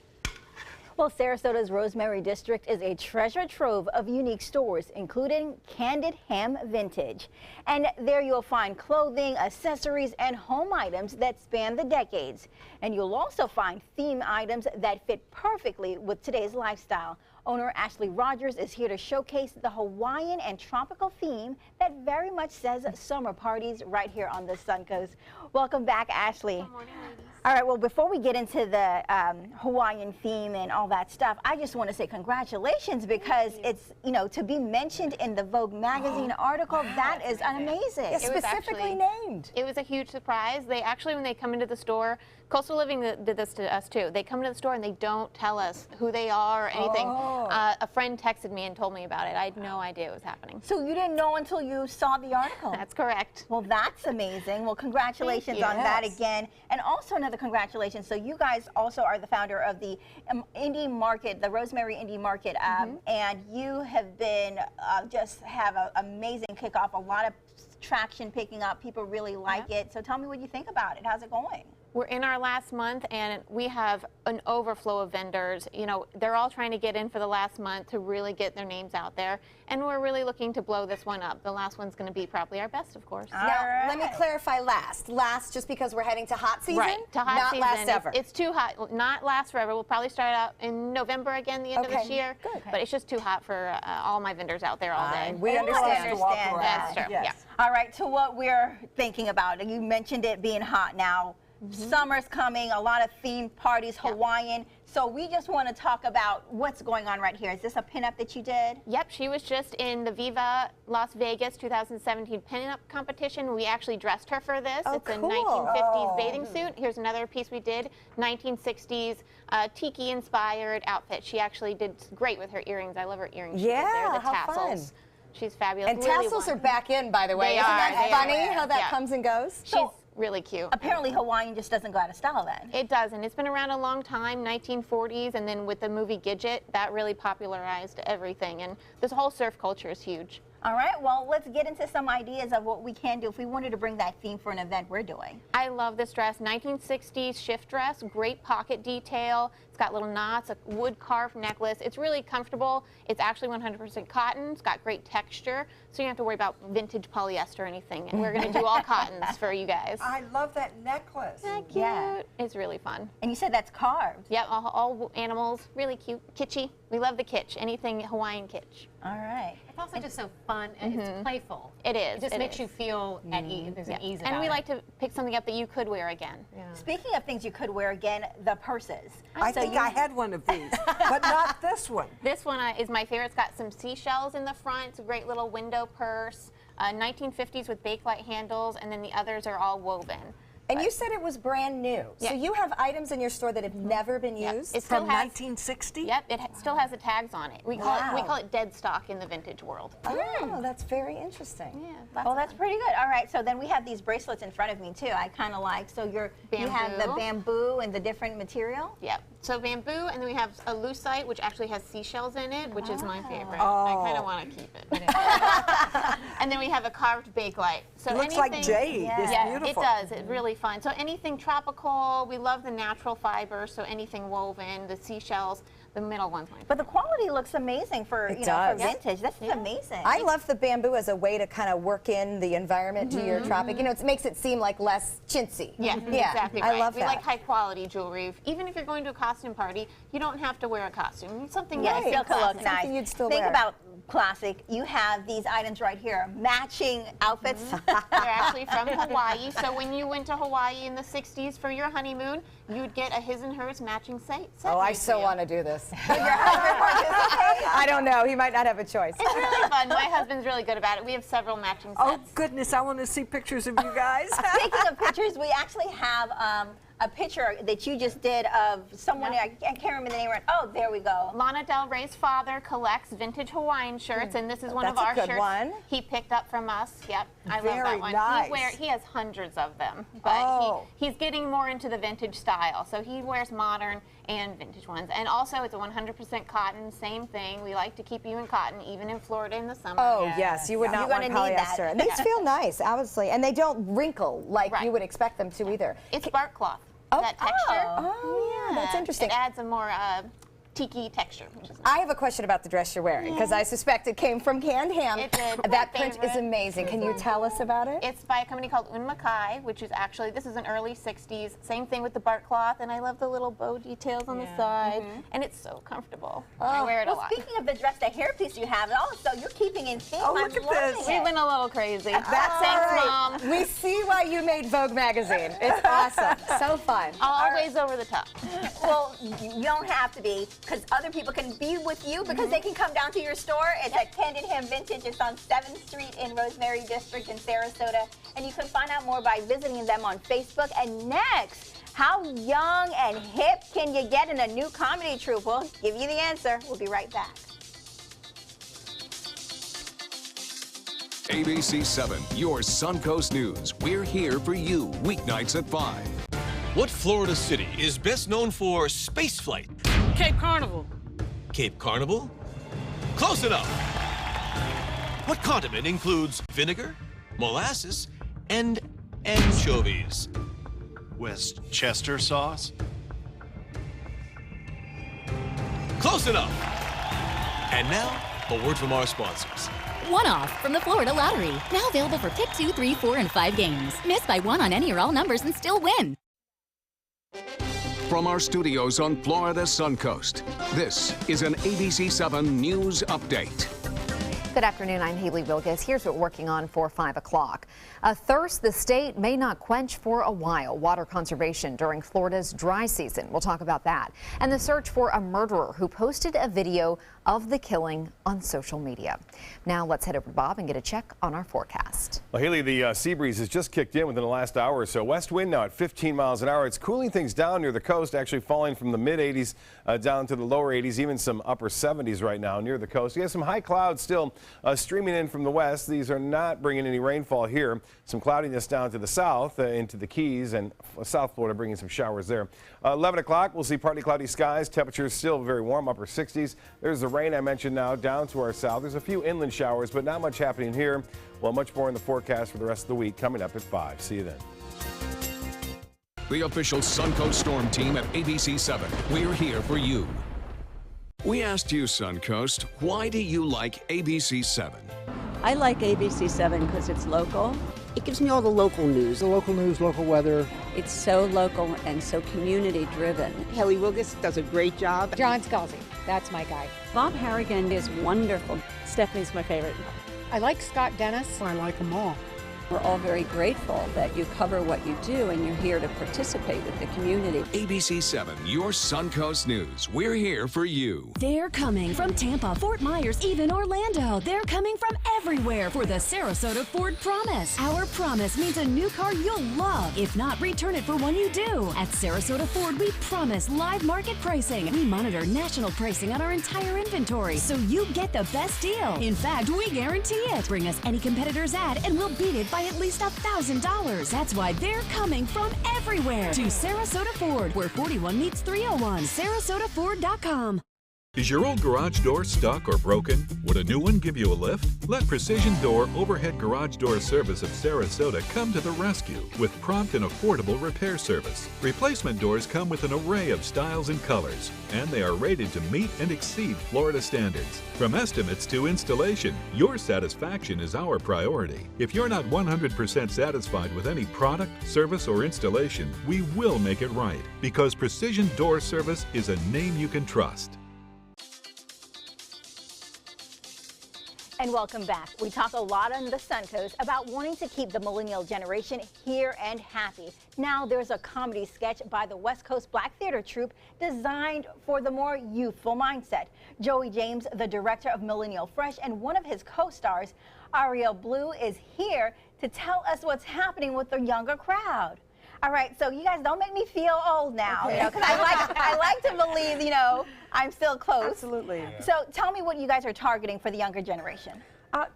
S27: Well, Sarasota's Rosemary District is a treasure trove of unique stores, including Candid Ham Vintage. And there you'll find clothing, accessories, and home items that span the decades. And you'll also find theme items that fit perfectly with today's lifestyle. Owner Ashley Rogers is here to showcase the Hawaiian and tropical theme that very much says summer parties right here on the Suncoast. Welcome back, Ashley.
S28: Good morning, ladies.
S27: All right, well, before we get into the Hawaiian theme and all that stuff, I just want to say congratulations because it's, you know, to be mentioned in the Vogue magazine article, that is amazing.
S1: It's specifically named.
S28: It was a huge surprise. They actually, when they come into the store, Coastal Living did this to us too. They come to the store and they don't tell us who they are or anything. A friend texted me and told me about it. I had no idea it was happening.
S27: So you didn't know until you saw the article?
S28: That's correct.
S27: Well, that's amazing. Well, congratulations on that again. And also another congratulations. So you guys also are the founder of the Indie Market, the Rosemary Indie Market, and you have been just have an amazing kickoff, a lot of traction picking up. People really like it. So tell me what you think about it. How's it going?
S28: We're in our last month and we have an overflow of vendors. You know, they're all trying to get in for the last month to really get their names out there. And we're really looking to blow this one up. The last one's going to be probably our best, of course.
S1: Now, let me clarify last. Last just because we're heading to hot season?
S28: Right, to hot season.
S1: Not last ever.
S28: It's too hot, not last forever. We'll probably start out in November again, the end of this year.
S1: Good.
S28: But it's just too hot for all my vendors out there all day.
S1: We understand.
S28: That's true,
S27: Yes.
S28: yeah.
S27: All right, to what we're thinking about. You mentioned it being hot now. Summer's coming, a lot of themed parties, Hawaiian. So we just want to talk about what's going on right here. Is this a pinup that you did?
S28: Yep, she was just in the Viva Las Vegas 2017 pinup competition. We actually dressed her for this. It's a 1950s bathing suit. Here's another piece we did, 1960s tiki-inspired outfit. She actually did great with her earrings. I love her earrings.
S1: Yeah,
S28: the
S1: how
S28: tassels.
S1: fun.
S28: She's fabulous.
S1: And tassels are back in, by the way. Isn't that funny how that comes and goes?
S28: She's really cute.
S27: Apparently Hawaiian just doesn't go out of style then.
S28: It does, and it's been around a long time, 1940s, and then with the movie Gidget, that really popularized everything, and this whole surf culture is huge.
S27: All right, well, let's get into some ideas of what we can do if we wanted to bring that theme for an event we're doing.
S28: I love this dress, 1960s shift dress, great pocket detail. It's got little knots, a wood carved necklace. It's really comfortable. It's actually 100% cotton. It's got great texture, so you don't have to worry about vintage polyester or anything. And we're going to do all cottons for you guys.
S3: I love that necklace.
S28: Isn't that cute?
S27: Yeah.
S28: It's really fun.
S27: And you said that's carved.
S28: Yep, all animals, really cute, kitschy. We love the kitsch, anything Hawaiian kitsch.
S27: All right.
S8: It's also just so fun and it's playful.
S28: It is.
S8: It just makes you feel at ease. There's an ease about it.
S28: And we like to pick something up that you could wear again.
S27: Speaking of things you could wear again, the purses.
S3: I think I had one of these, but not this one.
S28: This one is my favorite. It's got some seashells in the front. It's a great little window purse. 1950s with bakelite handles, and then the others are all woven.
S1: And you said it was brand new. So you have items in your store that have never been used?
S28: It still
S3: From
S28: has,
S3: 1960?
S28: Yep, it still has the tags on it. We call it dead stock in the vintage world.
S1: Oh, that's very interesting.
S28: Yeah.
S27: Well, that's pretty good. All right, so then we have these bracelets in front of me too. I kind of like, so you have the bamboo and the different material?
S28: Yep. So bamboo, and then we have a lucite, which actually has seashells in it, which is my favorite.
S3: Oh.
S28: I kind of want to keep it. And then we have a carved bakelite. So
S3: It looks like jade. It's
S28: yeah,
S3: beautiful.
S28: it does. It's really fun. So anything tropical, we love the natural fibers. So anything woven, the seashells, the middle one's my favorite.
S27: But the quality looks amazing for,
S1: It
S27: for
S1: does.
S27: vintage. This is amazing.
S1: I love the bamboo as a way to kind of work in the environment to your tropic. You know, it makes it seem like less chintzy.
S28: Yeah, exactly right.
S1: I love
S28: we
S1: that.
S28: like high quality jewelry. Even if you're going to a costume party, you don't have to wear a costume. Something
S27: Yeah,
S28: nice.
S27: it still looks nice.
S1: you'd still
S27: Think
S1: wear.
S27: about classic. You have these items right here, matching outfits.
S28: They're actually from Hawaii. So when you went to Hawaii in the 60s for your honeymoon, you'd get a his and hers matching set.
S1: Oh, I so want to do this. I don't know. He might not have a choice.
S28: It's really fun. My husband's really good about it. We have several matching sets.
S3: Oh, goodness, I want to see pictures of you guys.
S27: Speaking of pictures, we actually have a picture that you just did of someone, I can't remember the name right. Oh, there we go.
S28: Lana Del Rey's father collects vintage Hawaiian shirts, and this is one
S1: That's
S28: of
S1: a
S28: our
S1: good
S28: shirts
S1: one.
S28: he picked up from us. Yep, I love
S3: Very
S28: that one.
S3: nice.
S28: He has hundreds of them, but he's getting more into the vintage style. So he wears modern and vintage ones. And also, it's a 100% cotton, same thing. We like to keep you in cotton, even in Florida in the summer.
S1: Oh, yes. You would not want polyester. And these feel nice, obviously. And they don't wrinkle like you would expect them to either.
S28: It's bark cloth.
S1: Oh,
S28: that texture.
S1: Oh, yeah, that's interesting.
S28: It adds a more tiki texture. Which is nice.
S1: I have a question about the dress you're wearing, because I suspect it came from Canned Ham.
S28: It did.
S1: That
S28: My
S1: print is
S28: favorite.
S1: amazing. Can you tell us about it?
S28: It's by a company called Unmakai, which is actually, this is an early 60s. Same thing with the bark cloth, and I love the little bow details on the side. And it's so comfortable. I wear it a
S27: Well,
S28: lot.
S27: speaking of the dress, the hairpiece you have, also you're keeping in theme.
S1: Oh, look
S27: I'm
S1: at
S27: loving
S1: this.
S28: We've
S27: it.
S28: been a little crazy.
S1: That's
S28: Thanks,
S1: all right.
S28: Mom.
S1: We see why you made Vogue magazine. It's awesome. So fun.
S28: Always over the top.
S27: Well, you don't have to be, because other people can be with you, because they can come down to your store. It's at Candid Ham Vintage. It's on 7th Street in Rosemary District in Sarasota. And you can find out more by visiting them on Facebook. And next, how young and hip can you get in a new comedy troupe? We'll give you the answer. We'll be right back.
S10: ABC 7, your Suncoast News. We're here for you weeknights at 5.
S11: What Florida city is best known for spaceflight?
S22: Cape Carnival.
S11: Cape Carnival? Close enough. What condiment includes vinegar, molasses, and anchovies?
S23: Westchester sauce?
S11: Close enough. And now, a word from our sponsors.
S12: One-off from the Florida Lottery. Now available for pick 2, 3, 4, and 5 games. Miss by one on any or all numbers and still win.
S10: From our studios on Florida Suncoast, this is an ABC 7 News Update.
S13: Good afternoon, I'm Haley Wilgus. Here's what we're working on for 5 o'clock. A thirst the state may not quench for a while. Water conservation during Florida's dry season. We'll talk about that. And the search for a murderer who posted a video of the killing on social media. Now let's head over to Bob and get a check on our forecast.
S6: Well, Haley, the sea breeze has just kicked in within the last hour or so. West wind now at 15 miles an hour. It's cooling things down near the coast, actually falling from the mid-80s down to the lower 80s, even some upper 70s right now near the coast. You have some high clouds still Streaming in from the west, these are not bringing any rainfall here. Some cloudiness down to the south into the Keys and South Florida, bringing some showers there. 11 o'clock, we'll see partly cloudy skies. Temperatures still very warm, upper 60s. There's the rain I mentioned now down to our south. There's a few inland showers, but not much happening here. Well, much more in the forecast for the rest of the week coming up at 5. See you then.
S10: The official Suncoast Storm team at ABC 7. We're here for you. We asked you, Suncoast, why do you like ABC 7?
S14: I like ABC 7 because it's local.
S15: It gives me all the local news.
S16: The local news, local weather.
S14: It's so local and so community driven.
S15: Haley Wilgus does a great job.
S17: John Scalzi, that's my guy.
S14: Bob Harrigan is wonderful. Stephanie's my favorite.
S17: I like Scott Dennis.
S16: I like them all.
S14: We're all very grateful that you cover what you do and you're here to participate with the community.
S10: ABC 7, your Suncoast News. We're here for you.
S18: They're coming from Tampa, Fort Myers, even Orlando. They're coming from everywhere for the Sarasota Ford Promise. Our promise means a new car you'll love. If not, return it for one you do. At Sarasota Ford, we promise live market pricing. We monitor national pricing on our entire inventory, so you get the best deal. In fact, we guarantee it. Bring us any competitor's ad and we'll beat it by at least $1,000. That's why they're coming from everywhere to Sarasota Ford, where 41 meets 301. SarasotaFord.com.
S19: Is your old garage door stuck or broken? Would a new one give you a lift? Let Precision Door Overhead Garage Door Service of Sarasota come to the rescue with prompt and affordable repair service. Replacement doors come with an array of styles and colors, and they are rated to meet and exceed Florida standards. From estimates to installation, your satisfaction is our priority. If you're not 100% satisfied with any product, service, or installation, we will make it right, because Precision Door Service is a name you can trust.
S27: And welcome back. We talk a lot on the Suncoast about wanting to keep the millennial generation here and happy. Now there's a comedy sketch by the West Coast Black Theater Troupe designed for the more youthful mindset. Joey James, the director of Millennial Fresh and one of his co-stars, Ariel Blue, is here to tell us what's happening with the younger crowd. All right, so you guys don't make me feel old now,
S20: Okay.
S27: you know, because I like to believe, you know, I'm still close.
S20: Absolutely.
S27: So tell me what you guys are targeting for the younger generation.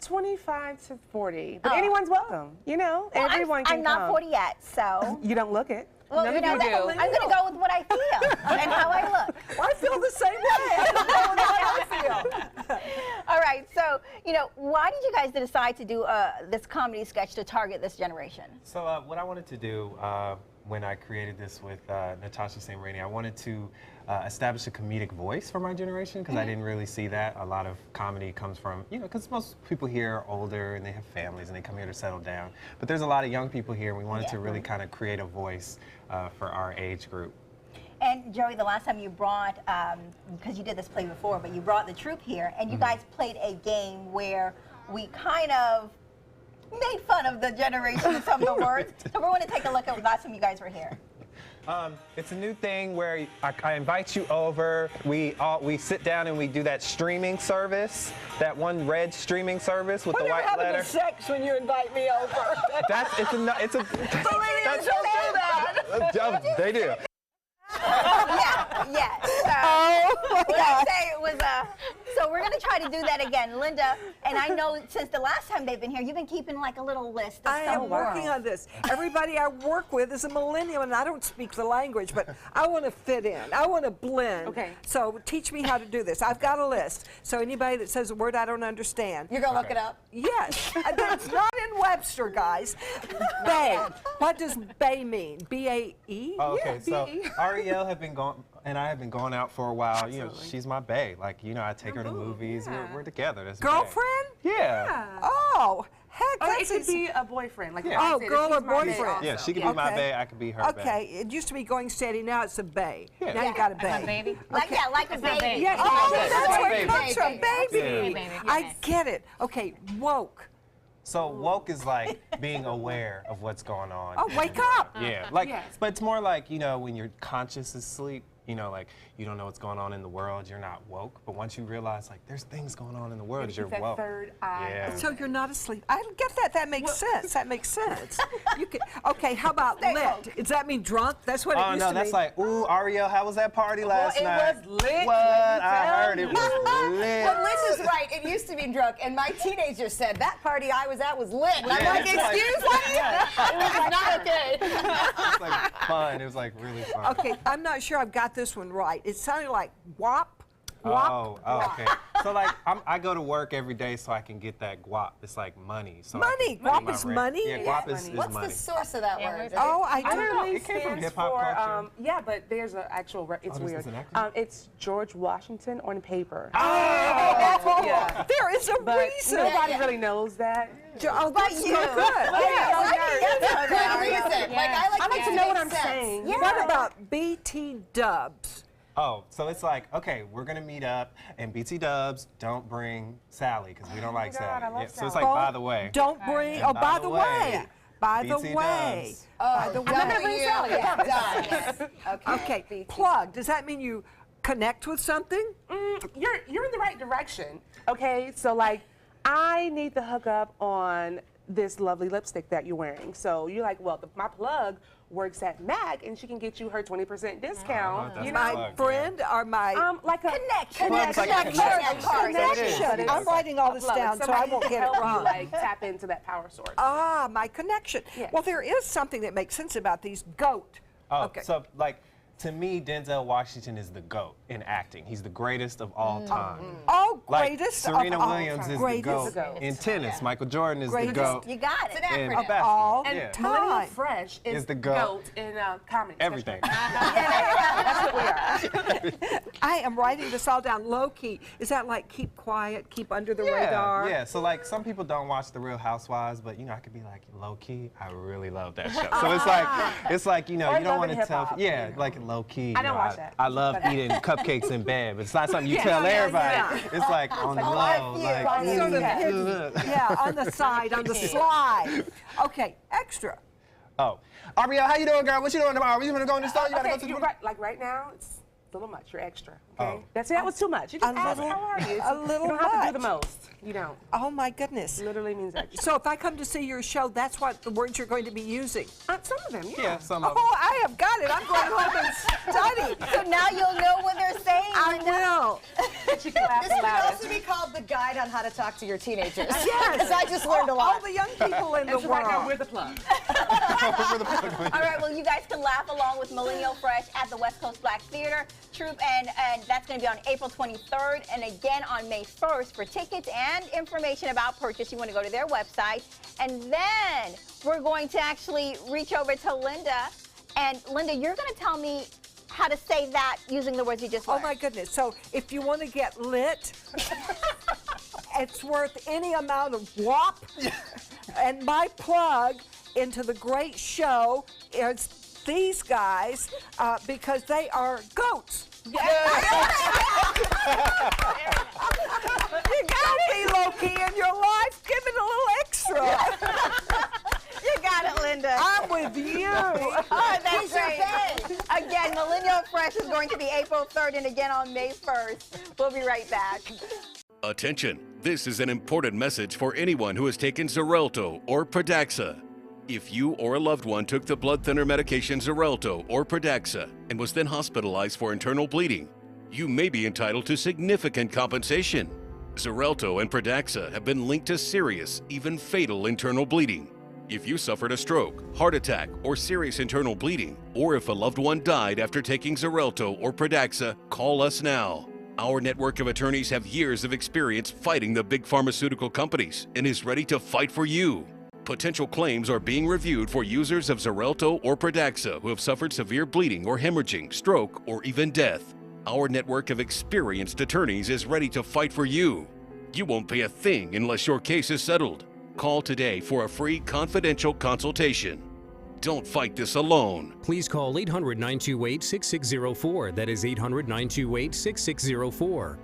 S20: 25 to 40, but
S27: Oh.
S20: anyone's welcome. You know,
S27: Well,
S20: everyone can
S27: I'm not
S20: come.
S27: 40 yet, so.
S20: You don't look it.
S27: Well,
S20: None
S27: you
S20: of
S27: know,
S20: you do.
S27: I'm going to go with what I feel and how I look.
S20: I feel the same way. I don't know how I feel.
S27: All right, so, you know, why did you guys decide to do this comedy sketch to target this generation?
S21: So what I wanted to do when I created this with Natasha St. Rainey, I wanted to establish a comedic voice for my generation, because I didn't really see that. A lot of comedy comes from, you know, because most people here are older and they have families and they come here to settle down. But there's a lot of young people here, and we wanted to really kind of create a voice for our age group.
S27: And Joey, the last time you brought, because you did this play before, but you brought the troupe here, and you guys played a game where we kind of made fun of the generation with some of the words. So we're going to take a look at the last time you guys were here.
S21: It's a new thing where I invite you over. We sit down and we do that streaming service, that one red streaming service with the white letter.
S20: Having sex when you invite me over.
S21: It's a.
S20: Millennials don't do that.
S21: They do.
S27: Yeah. So, let's say it was so we're going to try to do that again. Linda, and I know since the last time they've been here, you've been keeping like a little list of
S20: I am working
S27: words.
S20: on this. Everybody I work with is a millennial, and I don't speak the language, but I want to fit in. I want to blend.
S27: Okay.
S20: So teach me how to do this. I've got a list. So anybody that says a word I don't understand.
S27: You're going to look it up?
S20: Yes. It's not in Webster, guys. Bay. What does bay mean? B-A-E?
S21: Oh, okay,
S20: Yeah,
S21: so
S20: B-E.
S21: Ariel and I have been going out for a while. You know, she's my bae. Like, you know, I take her to movies. We're together. That's
S20: Girlfriend?
S21: Yeah.
S20: Oh, heck, that's
S17: it could be a boyfriend. Like
S20: Oh, girl or boyfriend.
S21: Yeah, she could be my bae. I could be her bae.
S20: Okay, it used to be going steady. Now it's a bae.
S21: Yeah.
S20: Now you got a bae.
S27: Like a baby? Like a baby.
S20: Yes,
S21: Oh,
S20: that's
S21: that's
S20: where
S21: a
S20: it comes from, baby.
S21: baby.
S20: I get it. Okay, woke.
S21: So woke is like being aware of what's going on.
S20: Oh, wake up.
S21: Yeah, like, but it's more like, you know, when your conscious is asleep, you know, like you don't know what's going on in the world, you're not woke. But once you realize like there's things going on in the world, you're
S17: that
S21: woke.
S17: third eye.
S21: Yeah.
S20: So you're not asleep. I don't get that. That makes sense. That makes sense. You can, okay, how about lit? Does that mean drunk? That's what it used to mean.
S21: That's like, ooh, Ariel, how was that party last night?
S17: It was lit.
S21: What? I heard it was lit.
S1: Well, Liz is right. It used to be drunk, and my teenager said that party I was at was lit. And I'm like, excuse me? It was not okay.
S21: It was like fun. It was like really fun.
S20: Okay, I'm not sure I've got this one right. It sounded like WAP.
S21: Oh, okay. So like, I go to work every day so I can get that guap. It's like money. So
S20: money.
S21: Guap
S20: is money?
S21: Yeah, guap is money.
S1: What's the source of that word?
S20: Oh, I
S21: don't
S20: don't
S21: know.
S20: know.
S21: It came from hip-hop culture.
S17: Yeah, but there's an actual, it's weird.
S21: Is an acronym?
S17: It's George Washington on paper.
S20: Oh,
S17: Yeah.
S20: there is a
S17: But
S20: reason.
S17: nobody really knows that.
S20: Oh, that's so good.
S1: That's a good reason. Like,
S17: I like to know what I'm saying.
S1: Yeah.
S20: What about BT Dubs?
S21: Oh, so it's like, okay, we're gonna meet up, and BT Dubs, don't bring Sally because we don't like Sally.
S17: I love
S21: So it's like, by the way.
S20: Don't bring.
S21: And
S20: Oh, by the way. By the
S21: BT
S20: way.
S21: Dubs.
S20: By the way.
S1: I'm not gonna bring Sally.
S20: Yes.
S1: Okay.
S20: Okay. Plug. Does that mean you connect with something?
S17: You're in the right direction. Okay, so like I need to hook up on this lovely lipstick that you're wearing. So you're like, well, my plug works at MAC, and she can get you her 20% discount.
S21: that's
S17: You
S20: My
S17: know,
S20: friend or my
S17: like a
S1: Connection.
S21: Plug's like a
S20: connection. I'm writing all this
S17: plug.
S20: down so I
S17: Somebody
S20: won't
S17: to
S20: get it
S17: help you,
S20: wrong.
S17: like tap into that power source.
S20: Ah, my connection.
S17: Yes.
S20: Well, there is something that makes sense about these goat.
S21: Oh,
S20: Okay.
S21: so like, to me, Denzel Washington is the GOAT in acting. He's the greatest of all time.
S20: Oh,
S21: Like,
S20: greatest
S21: Serena
S20: of all
S21: Williams
S20: time.
S21: is
S20: Greatest
S21: the GOAT. In tennis, Michael Jordan is
S20: Greatest.
S21: the GOAT.
S1: You got it. It's an
S21: In
S1: acronym.
S21: basketball.
S20: all
S17: And
S21: Yeah.
S17: Millennial
S20: time.
S17: Fresh is
S21: the
S17: the
S21: GOAT.
S17: GOAT in comedy.
S21: Everything.
S17: That's what we are.
S20: I am writing this all down low key. Is that like keep quiet, keep under the radar?
S21: Yeah, so like some people don't watch The Real Housewives, but you know, I could be like low key. I really love that show. So it's like, you know,
S17: Or
S21: you don't
S17: Love
S21: want
S17: and
S21: to tell.
S17: Hip-Hop,
S21: Yeah,
S17: you know.
S21: like low key.
S17: I
S21: you
S17: don't
S21: know,
S17: watch that.
S21: I love eating cupcakes in bed, but it's not something you tell everybody. It's like on the low, like
S20: Sort of hidden. Yeah, on the side, on the slide. Okay, extra.
S21: Oh, Ariel, how you doing, girl? What you doing tomorrow? We gonna go in the store? You gotta go to the.
S17: You're right. Like right now, it's a little much. You're extra. Okay.
S21: Oh.
S17: That was too much. You just
S20: A
S17: ask,
S20: little-
S17: how are you?
S20: a little
S17: You don't have to do the
S20: much.
S17: most. You don't.
S20: Oh my goodness.
S17: Literally means extra.
S20: So if I come to see your show, that's what the words you're going to be using.
S17: Some of them, yeah.
S21: Yeah, some of them.
S20: Oh, I have got it. I'm going home and study.
S1: So now you'll know what they're saying.
S20: I will.
S17: But you can laugh
S1: This would
S17: aloud.
S1: also be called the guide on how to talk to your teenagers.
S20: Yes.
S1: Because I just learned a
S20: All
S1: lot.
S20: the young people in the
S17: And so right now, we're
S20: world.
S17: the plug.
S1: All right, well, you guys can laugh along with Millennial Fresh at the West Coast Black Theater Troupe, and that's going to be on April 23rd and again on May 1st. For tickets and information about purchase, you want to go to their website. And then we're going to actually reach over to Linda. And Linda, you're going to tell me how to say that using the words you just learned.
S20: Oh my goodness. So if you want to get lit, it's worth any amount of WAP. And my plug into the great show is these guys because they are goats. You gotta be low-key in your life. Give it a little extra.
S1: You got it, Linda.
S20: I'm with you.
S1: Oh, that's great. Again, Millennial Fresh is going to be April 3rd and again on May 1st. We'll be right back.
S10: Attention, this is an important message for anyone who has taken Xarelto or Pradaxa. If you or a loved one took the blood thinner medication Xarelto or Pradaxa and was then hospitalized for internal bleeding, you may be entitled to significant compensation. Xarelto and Pradaxa have been linked to serious, even fatal internal bleeding. If you suffered a stroke, heart attack, or serious internal bleeding, or if a loved one died after taking Xarelto or Pradaxa, call us now. Our network of attorneys have years of experience fighting the big pharmaceutical companies and is ready to fight for you. Potential claims are being reviewed for users of Xarelto or Pradaxa who have suffered severe bleeding or hemorrhaging, stroke, or even death. Our network of experienced attorneys is ready to fight for you. You won't pay a thing unless your case is settled. Call today for a free confidential consultation. Don't fight this alone.
S2: Please call 800-928-6604. That is 800-928-6604.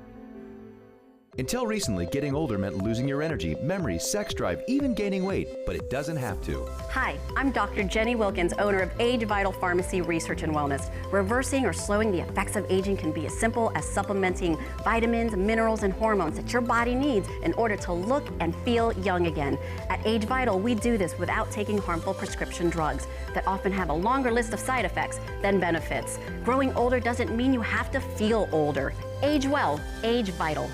S2: Until recently, getting older meant losing your energy, memory, sex drive, even gaining weight, but it doesn't have to.
S4: Hi, I'm Dr. Jenny Wilkins, owner of Age Vital Pharmacy Research and Wellness. Reversing or slowing the effects of aging can be as simple as supplementing vitamins, minerals, and hormones that your body needs in order to look and feel young again. At Age Vital, we do this without taking harmful prescription drugs that often have a longer list of side effects than benefits. Growing older doesn't mean you have to feel older. Age well, Age Vital.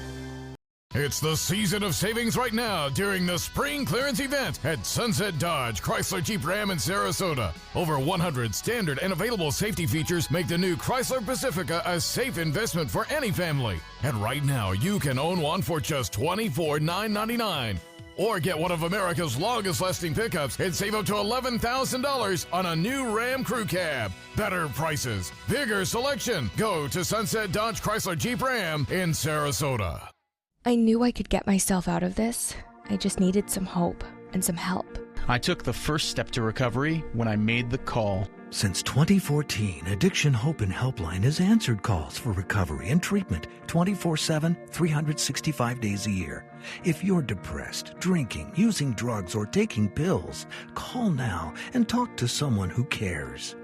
S5: It's the season of savings right now during the spring clearance event at Sunset Dodge Chrysler Jeep Ram in Sarasota. Over 100 standard and available safety features make the new Chrysler Pacifica a safe investment for any family. And right now, you can own one for just $24,999. Or get one of America's longest lasting pickups and save up to $11,000 on a new Ram Crew Cab. Better prices, bigger selection. Go to Sunset Dodge Chrysler Jeep Ram in Sarasota.
S7: I knew I could get myself out of this. I just needed some hope and some help.
S9: I took the first step to recovery when I made the call.
S24: Since 2014, Addiction Hope and Helpline has answered calls for recovery and treatment 24/7, 365 days a year. If you're depressed, drinking, using drugs, or taking pills, call now and talk to someone who cares.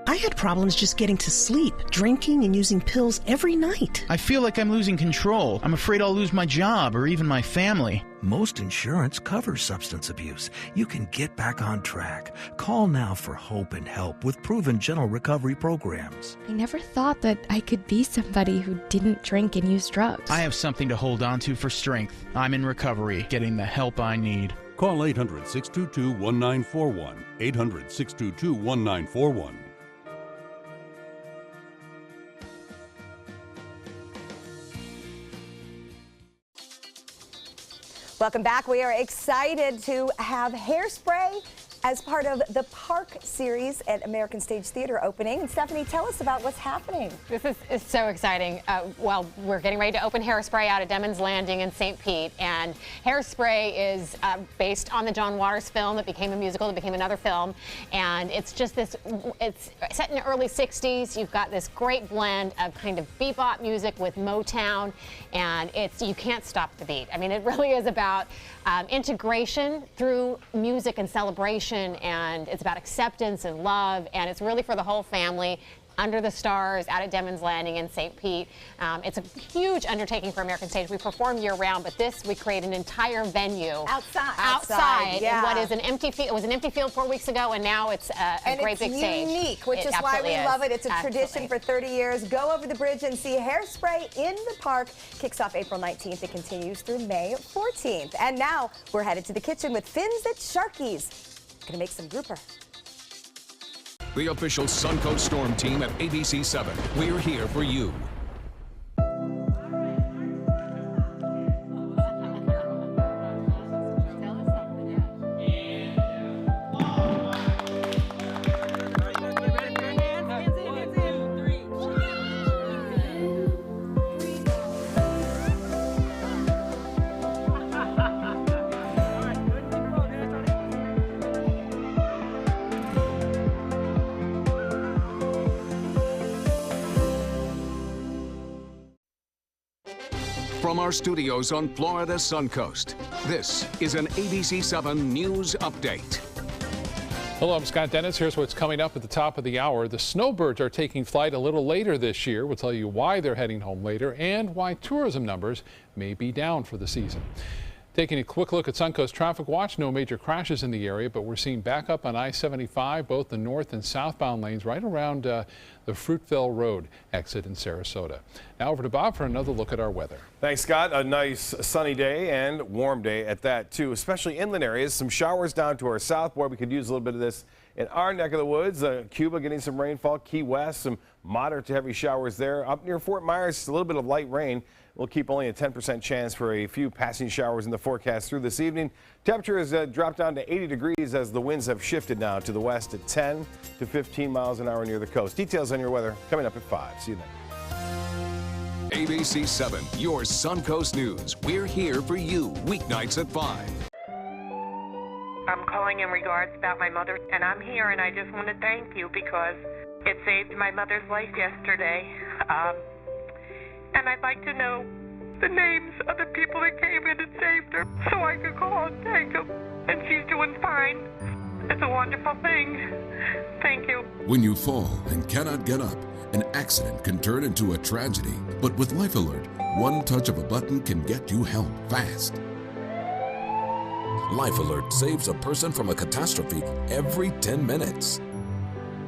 S25: I had problems just getting to sleep, drinking and using pills every night.
S9: I feel like I'm losing control. I'm afraid I'll lose my job or even my family.
S24: Most insurance covers substance abuse. You can get back on track. Call now for hope and help with proven gentle recovery programs.
S7: I never thought that I could be somebody who didn't drink and use drugs.
S9: I have something to hold on to for strength. I'm in recovery, getting the help I need.
S26: Call 800-622-1941. 800-622-1941.
S1: Welcome back. We are excited to have Hairspray as part of the Park series at American Stage Theater opening. And Stephanie, tell us about what's happening.
S8: This is so exciting. Well, we're getting ready to open Hairspray out at Demons Landing in St. Pete. And Hairspray is based on the John Waters film that became a musical, that became another film. And it's just this, it's set in the early 60s. You've got this great blend of kind of bebop music with Motown. And you can't stop the beat. I mean, it really is about integration through music and celebration, and it's about acceptance and love, and it's really for the whole family. Under the stars out at Demons Landing in St. Pete. It's a huge undertaking for American Stage. We perform year-round, but this we create an entire venue outside
S1: yeah.
S8: in what is an empty field. It was an empty field 4 weeks ago, and now it's a great big stage.
S1: And it's unique, which is why we love it. It's a tradition for 30 years. Go over the bridge and see Hairspray in the park. Kicks off April 19th. It continues through May 14th. And now we're headed to the kitchen with Fins at Sharky's. Gonna make some grouper.
S11: The official Suncoast Storm team at ABC 7. We're here for you. From our studios on Florida's Suncoast, this is an ABC 7 News Update.
S29: Hello, I'm Scott Dennis. Here's what's coming up at the top of the hour. The snowbirds are taking flight a little later this year. We'll tell you why they're heading home later and why tourism numbers may be down for the season. Taking a quick look at Suncoast Traffic Watch, no major crashes in the area, but we're seeing backup on I-75, both the north and southbound lanes right around the Fruitvale Road exit in Sarasota. Now over to Bob for another look at our weather.
S6: Thanks, Scott. A nice sunny day and warm day at that, too, especially inland areas. Some showers down to our south. Boy, we could use a little bit of this in our neck of the woods. Cuba getting some rainfall. Key West, some moderate to heavy showers there. Up near Fort Myers, a little bit of light rain. We'll keep only a 10% chance for a few passing showers in the forecast through this evening. Temperature has dropped down to 80 degrees as the winds have shifted now to the west at 10 to 15 miles an hour near the coast. Details on your weather coming up at 5. See you then.
S11: ABC 7, your Suncoast News. We're here for you weeknights at 5.
S30: I'm calling in regards about my mother, and I'm here, and I just want to thank you because it saved my mother's life yesterday. And I'd like to know the names of the people that came in and saved her so I could call and thank them. And she's doing fine. It's a wonderful thing. Thank you.
S3: When you fall and cannot get up, an accident can turn into a tragedy. But with Life Alert, one touch of a button can get you help fast. Life Alert saves a person from a catastrophe every 10 minutes.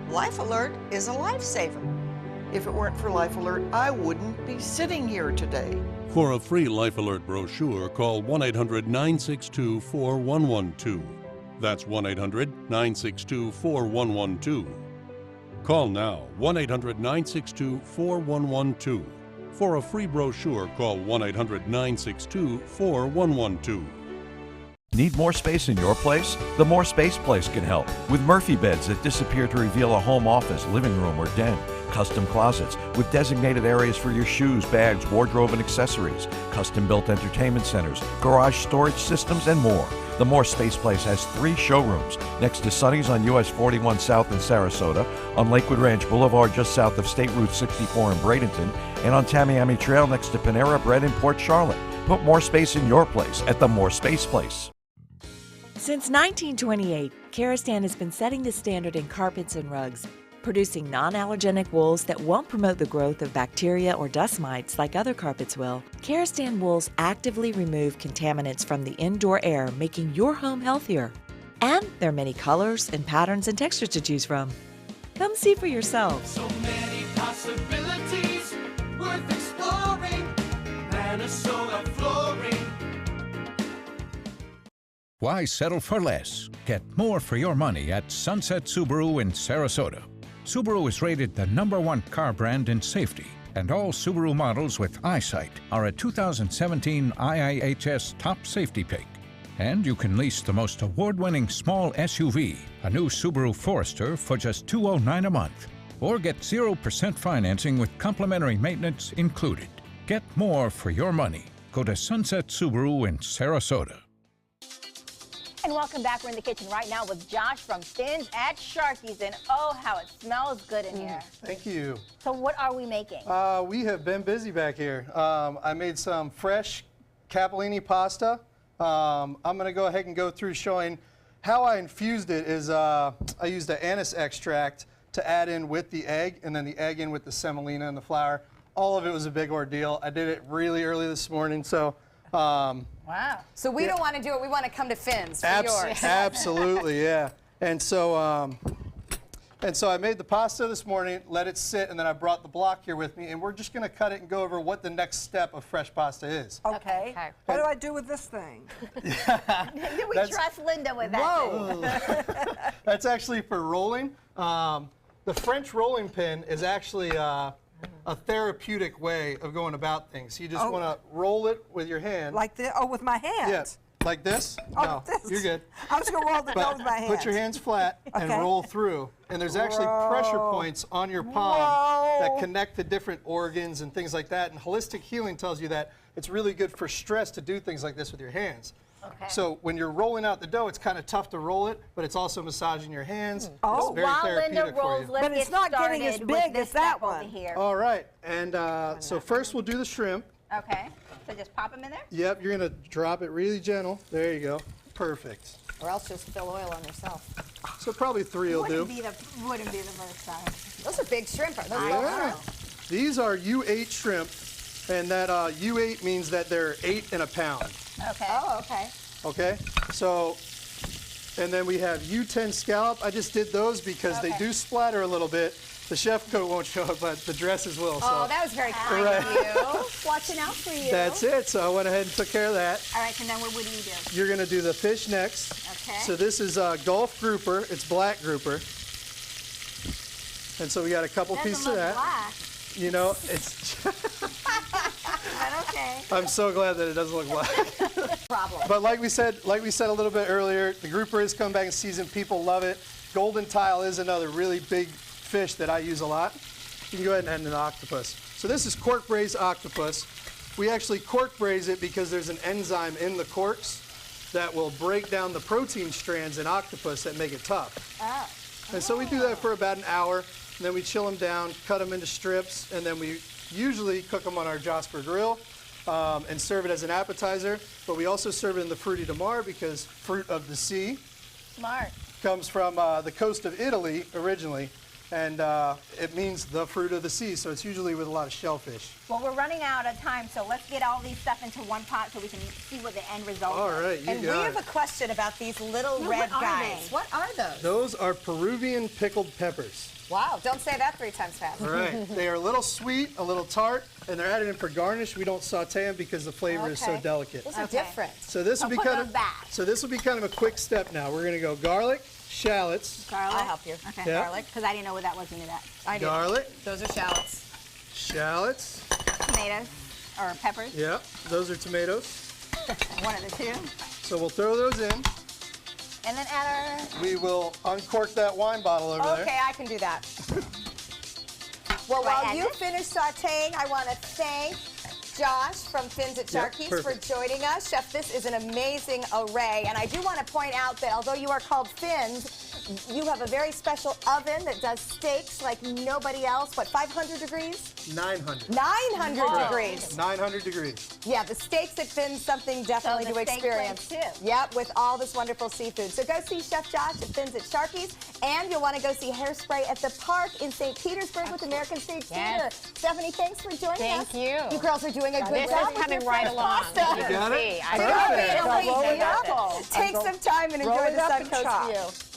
S12: Life Alert is a lifesaver. If it weren't for Life Alert, I wouldn't be sitting here today.
S13: For a free Life Alert brochure, call 1-800-962-4112. That's 1-800-962-4112. Call now, 1-800-962-4112. For a free brochure, call 1-800-962-4112.
S2: Need more space in your place? The More Space Place can help with Murphy beds that disappear to reveal a home office, living room, or den. Custom closets with designated areas for your shoes, bags, wardrobe, and accessories. Custom-built entertainment centers, garage storage systems, and more. The More Space Place has 3 showrooms next to Sunny's on US 41 South in Sarasota, on Lakewood Ranch Boulevard just south of State Route 64 in Bradenton, and on Tamiami Trail next to Panera Bread in Port Charlotte. Put more space in your place at the More Space Place.
S14: Since 1928, Kerastan has been setting the standard in carpets and rugs, producing non-allergenic wools that won't promote the growth of bacteria or dust mites like other carpets will. Kerastan wools actively remove contaminants from the indoor air, making your home healthier. And there are many colors and patterns and textures to choose from. Come see for yourself.
S15: So many possibilities worth exploring. Minnesota Flooring.
S16: Why settle for less? Get more for your money at Sunset Subaru in Sarasota. Subaru is rated the #1 car brand in safety, and all Subaru models with eyesight are a 2017 IIHS top safety pick. And you can lease the most award-winning small SUV, a new Subaru Forester, for just $209 a month. Or get 0% financing with complimentary maintenance included. Get more for your money. Go to Sunset Subaru in Sarasota.
S27: And welcome back. We're in the kitchen right now with Josh from Fins at Sharky's, and oh, how it smells good in here.
S22: Thank you.
S27: So what are we making?
S22: We have been busy back here. I made some fresh capellini pasta. I'm going to go ahead and go through showing how I infused it. I used an anise extract to add in with the egg, and then the egg in with the semolina and the flour. All of it was a big ordeal. I did it really early this morning, so
S1: wow. So we don't want to do it. We want to come to Fins for yours.
S22: Absolutely, yeah. And so I made the pasta this morning, let it sit, and then I brought the block here with me, and we're just going to cut it and go over what the next step of fresh pasta is.
S20: Okay. What do I do with this thing?
S27: We trust Linda with that thing.
S22: That's actually for rolling. The French rolling pin is actually a therapeutic way of going about things. You just want to roll it with your hand.
S20: Like this? Oh, with my hands?
S22: Yeah. Like this?
S20: Oh,
S22: no,
S20: this.
S22: you're good.
S20: I was going to roll the dough with my hands.
S22: Put your hands flat and roll through. And there's actually pressure points on your palm that connect to different organs and things like that. And holistic healing tells you that it's really good for stress to do things like this with your hands. Okay. So when you're rolling out the dough, it's kind of tough to roll it, but it's also massaging your hands.
S27: Oh,
S22: it's very
S27: while
S22: therapeutic
S27: Linda rolls,
S22: for you.
S27: let's
S20: But it's not getting as big as that one.
S27: Here.
S22: All right. And so first we'll do the shrimp.
S27: Okay. So just pop them in there?
S22: Yep, you're going to drop it really gentle. There you go. Perfect.
S1: Or else just spill oil on yourself.
S22: So probably 3 will do.
S27: Wouldn't be the first time.
S1: Those are big shrimp. Are those
S22: Yeah. These are U8 shrimp, and that U8 means that they're 8 in a pound.
S27: Okay. Oh, okay.
S22: Okay, so, and then we have U10 scallop. I just did those because they do splatter a little bit. The chef coat won't show up, but the dresses will.
S1: Oh,
S22: so.
S1: that was very kind of you. Watching out for you.
S22: That's it, so I went ahead and took care of that.
S27: All right, and then what do you do?
S22: You're gonna do the fish next.
S27: Okay.
S22: So this is Gulf grouper, it's black grouper. And so we got a couple pieces of that.
S27: Black.
S22: You know, it's.
S27: But okay.
S22: I'm so glad that it doesn't look black.
S1: Problem.
S22: But like we said a little bit earlier, the grouper is coming back in season. People love it. Golden tile is another really big fish that I use a lot. You can go ahead and add an octopus. So this is cork braised octopus. We actually cork braise it because there's an enzyme in the corks that will break down the protein strands in octopus that make it tough.
S27: Oh.
S22: And so we do that for about an hour, and then we chill them down, cut them into strips, and then we usually cook them on our Jasper grill. and serve it as an appetizer. But we also serve it in the frutti di mare because fruit of the sea.
S27: Smart.
S22: Comes from the coast of Italy originally, and it means the fruit of the sea, so it's usually with a lot of shellfish.
S27: Well, we're running out of time, so let's get all these stuff into one pot so we can see what the end result
S22: All
S27: is.
S22: right, you
S1: And we
S22: got
S1: have a question about these little red
S27: what are
S1: guys.
S27: they?
S1: What are those?
S22: Those are Peruvian pickled peppers.
S1: Wow, don't say that 3 times fast.
S22: All right, they are a little sweet, a little tart, and they're added in for garnish. We don't saute them because the flavor is so
S1: Okay.
S22: delicate.
S1: Those are different.
S22: So this will be
S27: put
S22: kind
S27: those
S22: of
S27: back.
S22: so this will be kind of a quick step now. We're going to go garlic, shallots,
S27: Garlic?
S1: I'll help you.
S27: Okay,
S22: Yeah.
S27: garlic, because I didn't know what that was into that.
S1: I do.
S22: garlic,
S1: Those are shallots.
S22: shallots.
S27: Tomatoes, or peppers,
S22: Yeah, those are tomatoes.
S27: one of the two.
S22: So we'll throw those in.
S27: And then add
S22: We will uncork that wine bottle over
S1: Okay,
S22: there.
S1: I can do that. Well,
S27: Do I
S1: while
S27: add
S1: you
S27: this?
S1: finish sauteing, I want to thank Josh from Fins at
S22: Yeah,
S1: Sharky's for
S22: perfect.
S1: joining us. Chef, this is an amazing array. And I do want to point out that although you are called Fins, you have a very special oven that does steaks like nobody else. What, 500 degrees?
S22: 900.
S1: 900
S22: Correct.
S1: degrees.
S22: 900 degrees.
S1: Yeah, the steaks at Fins, something definitely
S27: the
S1: to
S27: steak
S1: experience.
S27: place, too.
S1: Yep, with all this wonderful seafood. So go see Chef Josh at Fins at Sharky's, and you'll want to go see Hairspray at the park in St. Petersburg with American Stage Theater.
S8: Yes.
S1: Stephanie, thanks for joining us.
S8: Thank you.
S1: You girls are doing a good
S8: This
S1: job.
S8: is
S1: with
S8: coming
S1: your
S8: right
S1: French
S8: along.
S1: pasta.
S22: You got it?
S8: See, I
S22: Perfect.
S8: got it.
S1: Please,
S20: Roll it
S1: yeah.
S20: up.
S1: Take some time and
S20: Roll
S1: enjoy
S20: it
S1: the
S20: up and
S1: Suncoast
S20: chop.
S1: view.